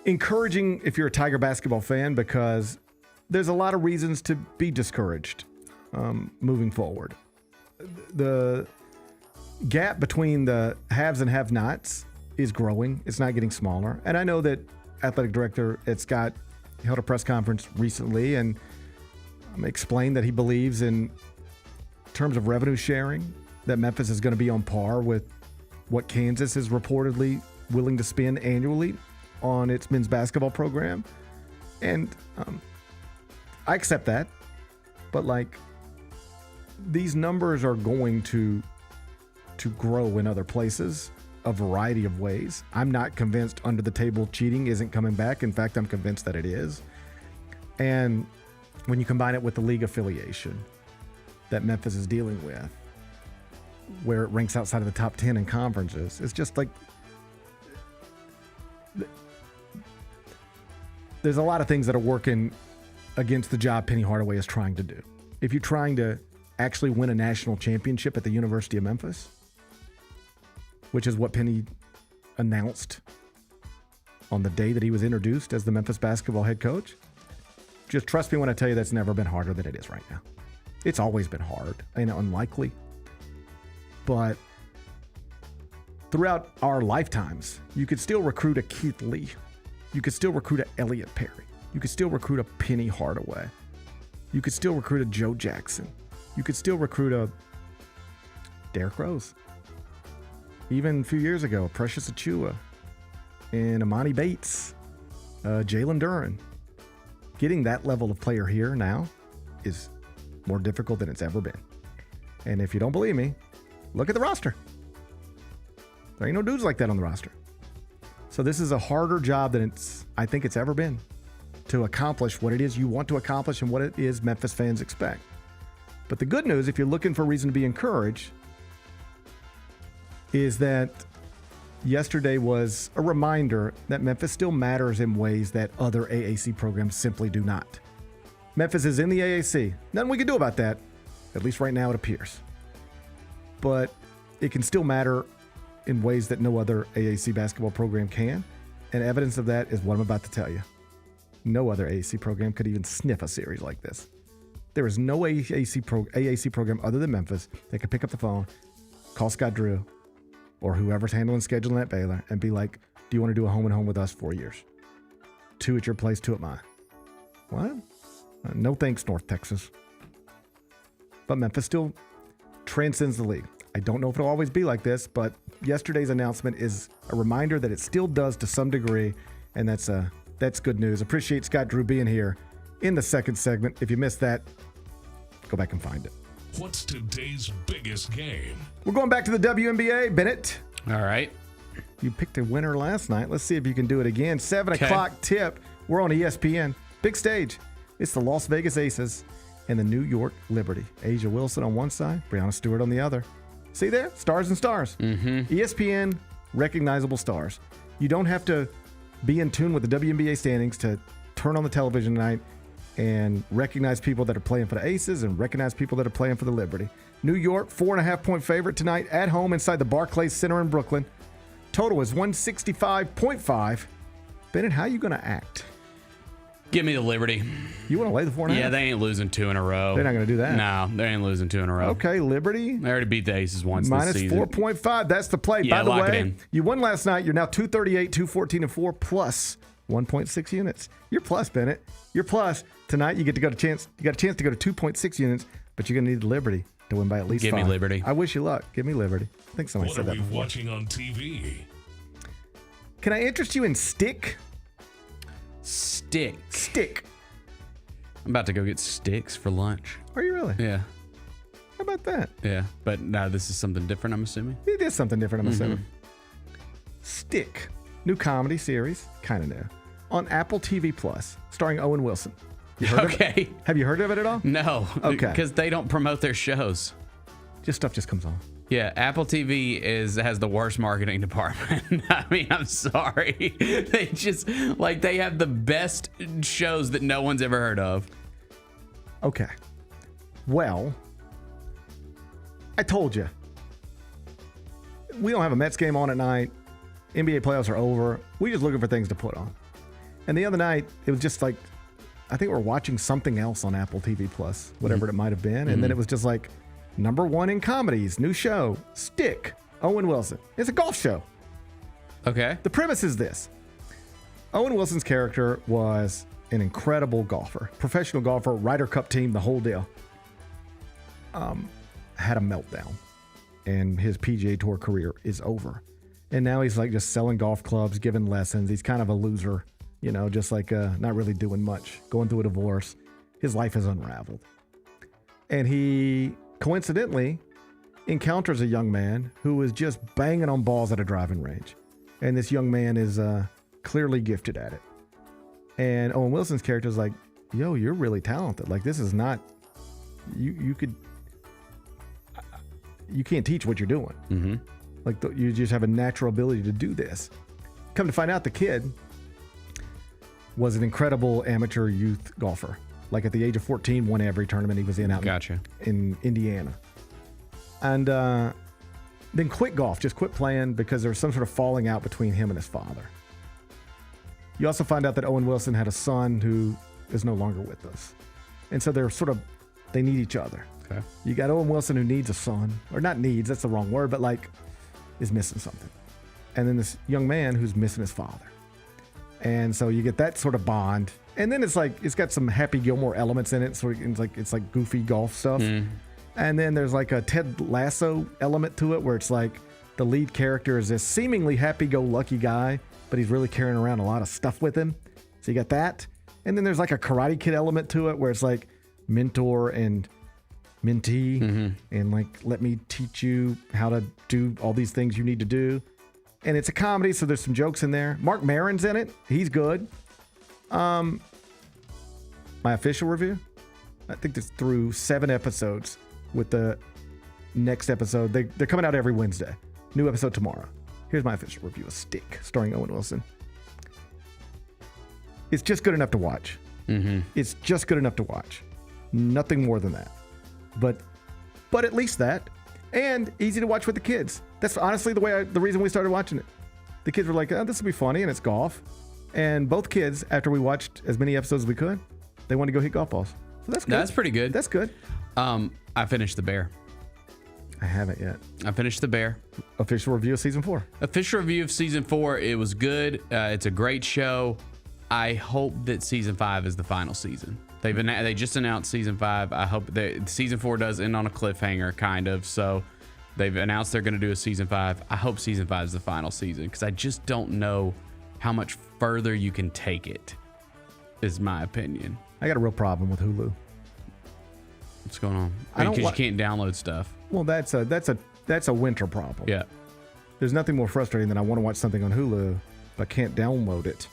Speaker 9: encouraging if you're a Tiger basketball fan, because there's a lot of reasons to be discouraged moving forward. The gap between the haves and have-nots is growing. It's not getting smaller. And I know that athletic director at Scott held a press conference recently and explained that he believes in terms of revenue sharing that Memphis is going to be on par with what Kansas is reportedly willing to spend annually on its men's basketball program. And I accept that. But like, these numbers are going to grow in other places, a variety of ways. I'm not convinced under the table cheating isn't coming back. In fact, I'm convinced that it is. And when you combine it with the league affiliation that Memphis is dealing with, where it ranks outside of the top 10 in conferences, it's just like there's a lot of things that are working against the job Penny Hardaway is trying to do. If you're trying to actually win a national championship at the University of Memphis, which is what Penny announced on the day that he was introduced as the Memphis basketball head coach, just trust me when I tell you that's never been harder than it is right now. It's always been hard and unlikely. But throughout our lifetimes, you could still recruit a Keith Lee. You could still recruit a Elliot Perry. You could still recruit a Penny Hardaway. You could still recruit a Joe Jackson. You could still recruit a Derrick Rose. Even a few years ago, Precious Achiuwa and Amani Bates, Jalen Duren. Getting that level of player here now is more difficult than it's ever been. And if you don't believe me, look at the roster. There ain't no dudes like that on the roster. So this is a harder job than I think it's ever been to accomplish what it is you want to accomplish and what it is Memphis fans expect. But the good news, if you're looking for a reason to be encouraged, is that yesterday was a reminder that Memphis still matters in ways that other AAC programs simply do not. Memphis is in the AAC. Nothing we can do about that. At least right now it appears. But it can still matter in ways that no other AAC basketball program can. And evidence of that is what I'm about to tell you. No other AAC program could even sniff a series like this. There is no AAC program other than Memphis that can pick up the phone, call Scott Drew, or whoever's handling scheduling at Baylor, and be like, do you want to do a home and home with us 4 years? 2 at your place, 2 at mine. What? No thanks, North Texas. But Memphis still transcends the league. I don't know if it'll always be like this, but yesterday's announcement is a reminder that it still does to some degree, and that's good news. Appreciate Scott Drew being here in the second segment. If you missed that, go back and find it.
Speaker 8: What's today's biggest game?
Speaker 9: We're going back to the WNBA, Bennett.
Speaker 10: All right.
Speaker 9: You picked a winner last night. Let's see if you can do it again. 7 o'clock tip. We're on ESPN. Big stage. It's the Las Vegas Aces and the New York Liberty. Asia Wilson on one side, Breanna Stewart on the other. See there? Stars and stars. ESPN, recognizable stars. You don't have to be in tune with the WNBA standings to turn on the television tonight and recognize people that are playing for the Aces and recognize people that are playing for the Liberty. New York, 4.5-point favorite tonight at home inside the Barclays Center in Brooklyn. Total is 165.5. Bennett, how are you going to act?
Speaker 10: Give me the Liberty.
Speaker 9: You want to lay the 4.5?
Speaker 10: Yeah, they ain't losing 2 in a row.
Speaker 9: They're not going to do that.
Speaker 10: No, they ain't losing 2 in a row.
Speaker 9: Okay, Liberty.
Speaker 10: They already beat the Aces once
Speaker 9: minus
Speaker 10: this season.
Speaker 9: Minus 4.5. That's the play.
Speaker 10: Yeah,
Speaker 9: by the
Speaker 10: lock it
Speaker 9: way,
Speaker 10: in.
Speaker 9: You won last night. You're now 238, 214, and 4 plus 1.6 units. You're plus, Bennett. You're plus. Tonight you got a chance to go to 2.6 units, but you're going to need the Liberty to win by at least
Speaker 10: Give
Speaker 9: 5.
Speaker 10: me Liberty.
Speaker 9: I wish you luck. Give me Liberty. I think somebody
Speaker 8: What
Speaker 9: said
Speaker 8: are
Speaker 9: that
Speaker 8: we
Speaker 9: before.
Speaker 8: watching on TV?
Speaker 9: Can I interest you in Stick?
Speaker 10: Stick.
Speaker 9: Stick.
Speaker 10: I'm about to go get sticks for lunch.
Speaker 9: Are you really?
Speaker 10: Yeah.
Speaker 9: How about that?
Speaker 10: Yeah. But now this is something different, I'm assuming.
Speaker 9: It is something different, I'm assuming. Stick. New comedy series. Kind of new. On Apple TV Plus, starring Owen Wilson. You heard of it? Have you heard of it at all?
Speaker 10: No.
Speaker 9: Okay.
Speaker 10: Because they don't promote their shows.
Speaker 9: Just stuff just comes on.
Speaker 10: Yeah, Apple TV has the worst marketing department. I mean, I'm sorry. They just they have the best shows that no one's ever heard of.
Speaker 9: Okay. Well, I told you. We don't have a Mets game on at night. NBA playoffs are over. We're just looking for things to put on. And the other night, it was just like, I think we're watching something else on Apple TV Plus, whatever it might have been. And then it was just like, #1 in comedies, new show, Stick, Owen Wilson. It's a golf show.
Speaker 10: Okay.
Speaker 9: The premise is this. Owen Wilson's character was an incredible golfer, professional golfer, Ryder Cup team, the whole deal. Had a meltdown, and his PGA Tour career is over. And now he's like just selling golf clubs, giving lessons. He's kind of a loser, just like not really doing much, going through a divorce. His life is unraveled. And he coincidentally encounters a young man who is just banging on balls at a driving range. And this young man is clearly gifted at it. And Owen Wilson's character is like, yo, you're really talented. Like, this is not, you can't teach what you're doing.
Speaker 10: Mm-hmm.
Speaker 9: Like, you just have a natural ability to do this. Come to find out, the kid was an incredible amateur youth golfer. Like, at the age of 14, won every tournament he was in out in Indiana. And then quit golf, just quit playing because there was some sort of falling out between him and his father. You also find out that Owen Wilson had a son who is no longer with us. And so they need each other.
Speaker 10: Okay.
Speaker 9: You got Owen Wilson who needs a son, or not needs, that's the wrong word, but is missing something. And then this young man who's missing his father. And so you get that sort of bond. And then it's got some Happy Gilmore elements in it. So it's like goofy golf stuff. And then there's like a Ted Lasso element to it where it's like the lead character is this seemingly happy-go-lucky guy, but he's really carrying around a lot of stuff with him. So you got that. And then there's like a Karate Kid element to it where it's like mentor and mentee and like, let me teach you how to do all these things you need to do. And it's a comedy, so there's some jokes in there. Mark Maron's in it. He's good. My official review, I think it's through 7 episodes with the next episode. They're coming out every Wednesday. New episode tomorrow. Here's my official review of Stick, starring Owen Wilson. It's just good enough to watch. It's just good enough to watch. Nothing more than that. But at least that. And easy to watch with the kids. That's honestly the reason we started watching it. The kids were like, oh, this will be funny, and it's golf. And both kids, after we watched as many episodes as we could, they wanted to go hit golf balls. So that's good.
Speaker 10: That's pretty good.
Speaker 9: That's good.
Speaker 10: I finished The Bear.
Speaker 9: I haven't yet.
Speaker 10: I finished The Bear.
Speaker 9: Official review of season 4.
Speaker 10: Official review of season 4. It was good. It's a great show. I hope that season 5 is the final season. They just announced season 5. I hope that season 4 does end on a cliffhanger, kind of. So they've announced they're going to do a season 5. I hope season 5 is the final season because I just don't know how much further you can take it, is my opinion.
Speaker 9: I got a real problem with Hulu.
Speaker 10: What's going on? Because you can't download stuff.
Speaker 9: Well, that's a winter problem.
Speaker 10: Yeah.
Speaker 9: There's nothing more frustrating than I want to watch something on Hulu, but can't download it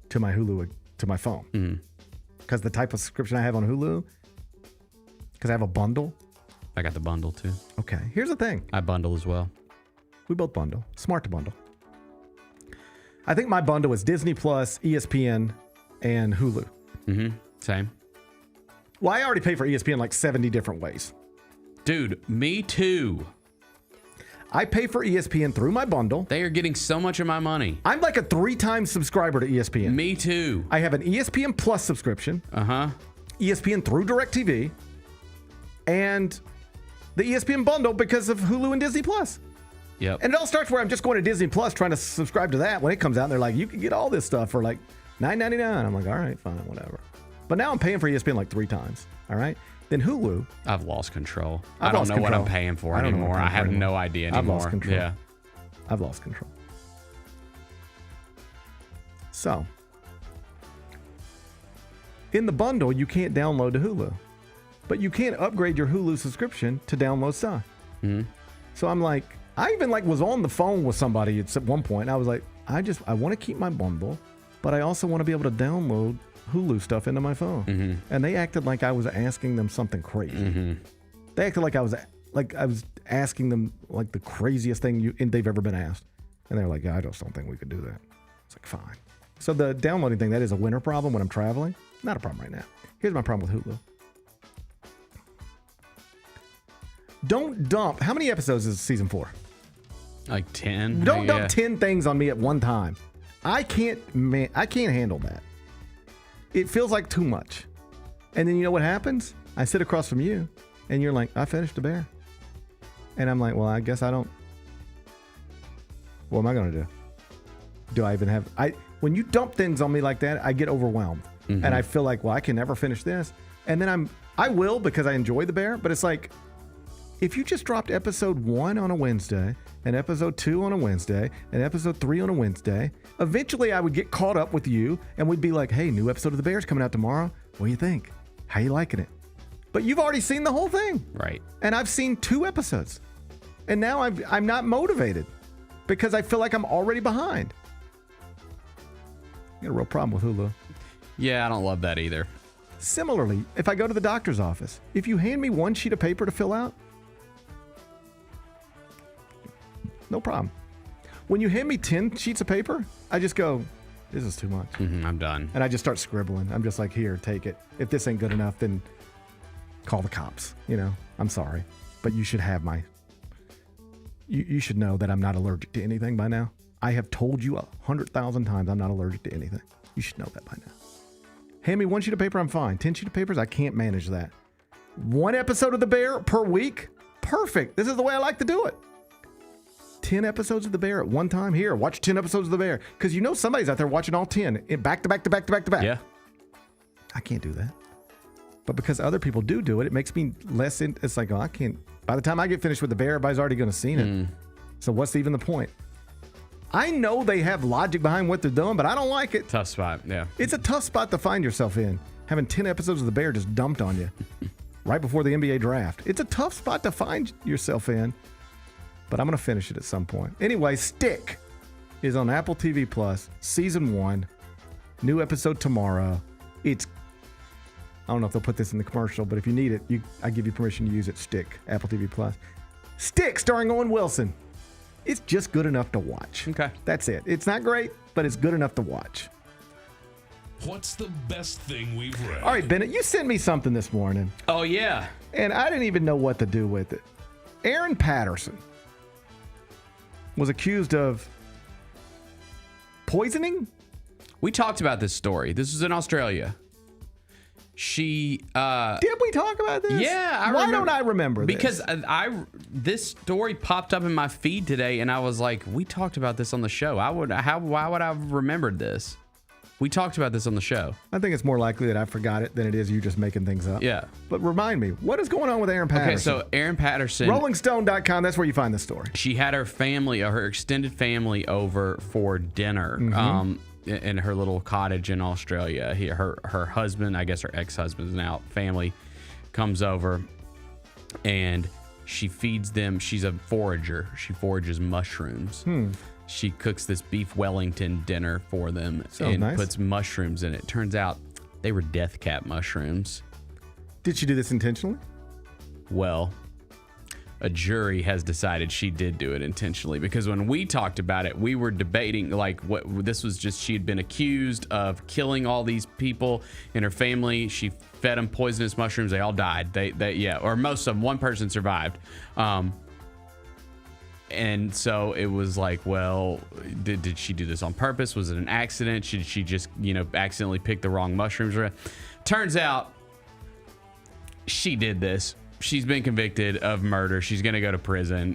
Speaker 9: to my Hulu, to my phone. Because the type of subscription I have on Hulu, because I have a bundle.
Speaker 10: I got the bundle too.
Speaker 9: Okay. Here's the thing.
Speaker 10: I bundle as well.
Speaker 9: We both bundle. Smart to bundle. I think my bundle is Disney Plus, ESPN, and Hulu.
Speaker 10: Same.
Speaker 9: Well, I already pay for ESPN like 70 different ways.
Speaker 10: Dude, me too.
Speaker 9: I pay for ESPN through my bundle.
Speaker 10: They are getting so much of my money.
Speaker 9: I'm like a 3-time subscriber to ESPN.
Speaker 10: Me too.
Speaker 9: I have an ESPN Plus subscription. ESPN through DirecTV. And the ESPN bundle because of Hulu and Disney Plus.
Speaker 10: Yep.
Speaker 9: And it all starts where I'm just going to Disney Plus trying to subscribe to that. When it comes out, they're like, you can get all this stuff for like $9.99. I'm like, all right, fine, whatever. But now I'm paying for ESPN like 3 times. All right. then Hulu.
Speaker 10: I've lost control.
Speaker 9: I've
Speaker 10: I don't
Speaker 9: lost
Speaker 10: know what I'm
Speaker 9: control.
Speaker 10: paying for
Speaker 9: I don't know
Speaker 10: anymore.
Speaker 9: what I'm
Speaker 10: I
Speaker 9: paying
Speaker 10: have
Speaker 9: for anymore.
Speaker 10: no idea anymore.
Speaker 9: I've lost control.
Speaker 10: Yeah.
Speaker 9: I've lost control. So, in the bundle, you can't download the Hulu, but you can't upgrade your Hulu subscription to download stuff.
Speaker 10: Mm-hmm.
Speaker 9: So I'm like, I even was on the phone with somebody at one point. And I was like, I want to keep my bundle, but I also want to be able to download Hulu stuff into my phone.
Speaker 10: Mm-hmm.
Speaker 9: And they acted like I was asking them something crazy.
Speaker 10: Mm-hmm.
Speaker 9: They acted like I was asking them like the craziest thing they've ever been asked. And they're like, I just don't think we could do that. It's like, fine. So the downloading thing, that is a winter problem when I'm traveling. Not a problem right now. Here's my problem with Hulu. Don't dump. How many episodes is season 4?
Speaker 10: Like 10.
Speaker 9: Don't dump 10 things on me at one time. I can't handle that. It feels like too much. And then you know what happens? I sit across from you, and you're like, I finished The Bear. And I'm like, well, I guess I don't. What am I going to do? Do I even have... When you dump things on me like that, I get overwhelmed.
Speaker 10: Mm-hmm.
Speaker 9: And I feel like, well, I can never finish this. And then I will because I enjoy The Bear, but it's like, if you just dropped episode 1 on a Wednesday, and episode 2 on a Wednesday, and episode 3 on a Wednesday, eventually I would get caught up with you, and we'd be like, hey, new episode of The Bear's coming out tomorrow. What do you think? How you liking it? But you've already seen the whole thing.
Speaker 10: Right.
Speaker 9: And I've seen 2 episodes. And now I'm not motivated because I feel like I'm already behind. I got a real problem with Hulu.
Speaker 10: Yeah, I don't love that either.
Speaker 9: Similarly, if I go to the doctor's office, if you hand me one sheet of paper to fill out, no problem. When you hand me 10 sheets of paper, I just go, this is too much.
Speaker 10: I'm done.
Speaker 9: And I just start scribbling. I'm just like, here, take it. If this ain't good enough, then call the cops. I'm sorry. But you should have you should know that I'm not allergic to anything by now. I have told you 100,000 times I'm not allergic to anything. You should know that by now. Hand me one sheet of paper, I'm fine. 10 sheet of papers, I can't manage that. 1 episode of The Bear per week? Perfect. This is the way I like to do it. 10 episodes of The Bear at one time. Here, watch 10 episodes of The Bear. Because you know somebody's out there watching all 10 back to back to back to back to back.
Speaker 10: Yeah.
Speaker 9: I can't do that. But because other people do it, it makes me less it's like, I can't. By the time I get finished with The Bear, everybody's already going to seen it. So what's even the point? I know they have logic behind what they're doing, but I don't like it.
Speaker 10: Tough spot, yeah.
Speaker 9: It's a tough spot to find yourself in, having 10 episodes of The Bear just dumped on you right before the NBA draft. It's a tough spot to find yourself in, but I'm going to finish it at some point. Anyway, Stick is on Apple TV Plus, season 1, new episode tomorrow. I don't know if they'll put this in the commercial, but if you need it, I give you permission to use it. Stick, Apple TV Plus. Stick, starring Owen Wilson. It's just good enough to watch.
Speaker 10: Okay.
Speaker 9: That's it. It's not great, but it's good enough to watch.
Speaker 8: What's the best thing we've read?
Speaker 9: All right, Bennett, you sent me something this morning.
Speaker 10: Oh, yeah.
Speaker 9: And I didn't even know what to do with it. Aaron Patterson was accused of poisoning?
Speaker 10: We talked about this story. This was in Australia. She
Speaker 9: did we talk about this?
Speaker 10: Yeah,
Speaker 9: Why don't I remember this?
Speaker 10: Because this story popped up in my feed today, and I was like, we talked about this on the show. Why would I have remembered this? We talked about this on the show.
Speaker 9: I think it's more likely that I forgot it than it is you just making things up.
Speaker 10: Yeah.
Speaker 9: But remind me, what is going on with Aaron Patterson?
Speaker 10: Okay, so Aaron Patterson.
Speaker 9: RollingStone.com, that's where you find the story.
Speaker 10: She had her family, her extended family, over for dinner. In her little cottage in Australia. Her husband, I guess her ex-husband's now, family comes over and she feeds them. She's a forager. She forages mushrooms. She cooks this beef Wellington dinner for them and puts mushrooms in it. Turns out they were death cap mushrooms.
Speaker 9: Did she do this intentionally?
Speaker 10: Well, a jury has decided she did do it intentionally, because when we talked about it, we were debating like what this was. Just she had been accused of killing all these people in her family. She fed them poisonous mushrooms. They all died. Or most of them. One person survived. And so it was like, well, did she do this on purpose? Was it an accident? Should she just accidentally pick the wrong mushrooms? Turns out she did this. She's been convicted of murder. She's going to go to prison.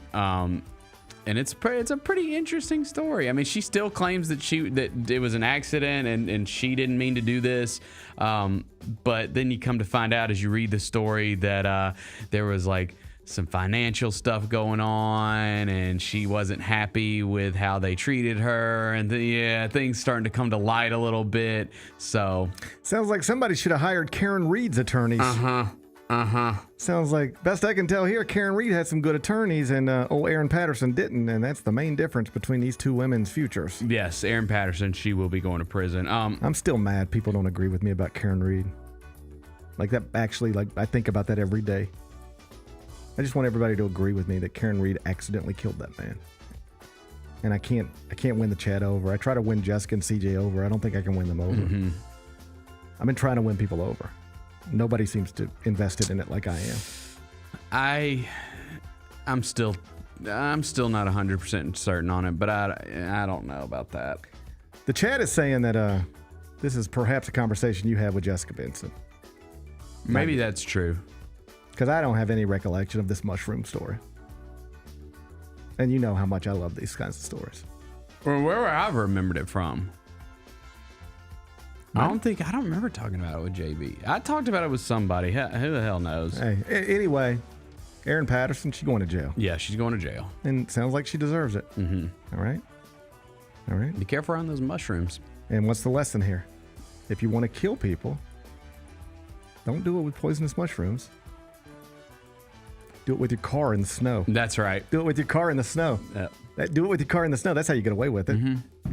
Speaker 10: And it's a pretty interesting story. I mean, she still claims that it was an accident and she didn't mean to do this. But then you come to find out as you read the story that there was like some financial stuff going on and she wasn't happy with how they treated her. And things starting to come to light a little bit. So
Speaker 9: sounds like somebody should have hired Karen Reed's attorneys. Sounds like, best I can tell here, Karen Reed had some good attorneys and old Aaron Patterson didn't, and that's the main difference between these two women's futures.
Speaker 10: Yes, Aaron Patterson, she will be going to prison.
Speaker 9: I'm still mad people don't agree with me about Karen Reed. Like that, actually, like I think about that every day. I just want everybody to agree with me that Karen Reed accidentally killed that man. And I can't win the chat over. I try to win Jessica and CJ over. I don't think I can win them over. I've been trying to win people over. Nobody seems to invested in it like I am.
Speaker 10: I'm still not 100% certain on it, but I don't know about that.
Speaker 9: The chat is saying that this is perhaps a conversation you had with Jessica Benson.
Speaker 10: Maybe that's true.
Speaker 9: Because I don't have any recollection of this mushroom story. And you know how much I love these kinds of stories.
Speaker 10: Well, where would I have remembered it from? I don't remember talking about it with JB. I talked about it with somebody. Who the hell knows?
Speaker 9: Hey, anyway, Erin Patterson, she's going to jail.
Speaker 10: Yeah, she's going to jail.
Speaker 9: And sounds like she deserves it. All right? All right?
Speaker 10: Be careful around those mushrooms.
Speaker 9: And what's the lesson here? If you want to kill people, don't do it with poisonous mushrooms. Do it with your car in the snow.
Speaker 10: That's right.
Speaker 9: Do it with your car in the snow.
Speaker 10: Yep.
Speaker 9: Do it with your car in the snow. That's how you get away with it.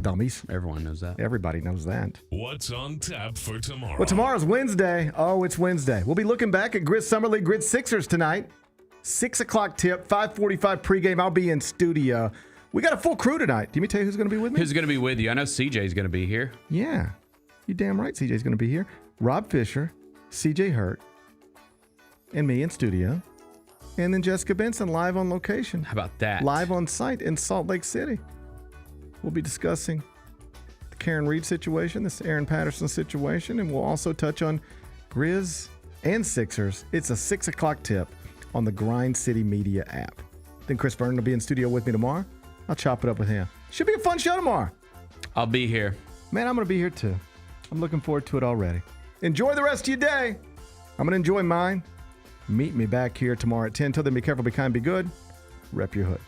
Speaker 9: Dummies.
Speaker 10: Everyone knows that.
Speaker 9: Everybody knows that.
Speaker 8: What's on tap for tomorrow?
Speaker 9: Well, tomorrow's Wednesday. Oh, it's Wednesday. We'll be looking back at Grizz Summer League Grizz Sixers tonight. 6 o'clock tip, 5:45 pregame. I'll be in studio. We got a full crew tonight. Do you want me to tell you who's going to be with me?
Speaker 10: Who's going to be with you? I know CJ's going to be here.
Speaker 9: Yeah. You damn right CJ's going to be here. Rob Fisher, CJ Hurt, and me in studio. And then Jessica Benson live on location.
Speaker 10: How about that?
Speaker 9: Live on site in Salt Lake City. We'll be discussing the Karen Reed situation, this Aaron Patterson situation, and we'll also touch on Grizz and Sixers. It's a 6 o'clock tip on the Grind City Media app. Then Chris Vernon will be in studio with me tomorrow. I'll chop it up with him. Should be a fun show tomorrow.
Speaker 10: I'll be here.
Speaker 9: Man, I'm going to be here too. I'm looking forward to it already. Enjoy the rest of your day. I'm going to enjoy mine. Meet me back here tomorrow at 10. Till then, be careful, be kind, be good. Rep your hood.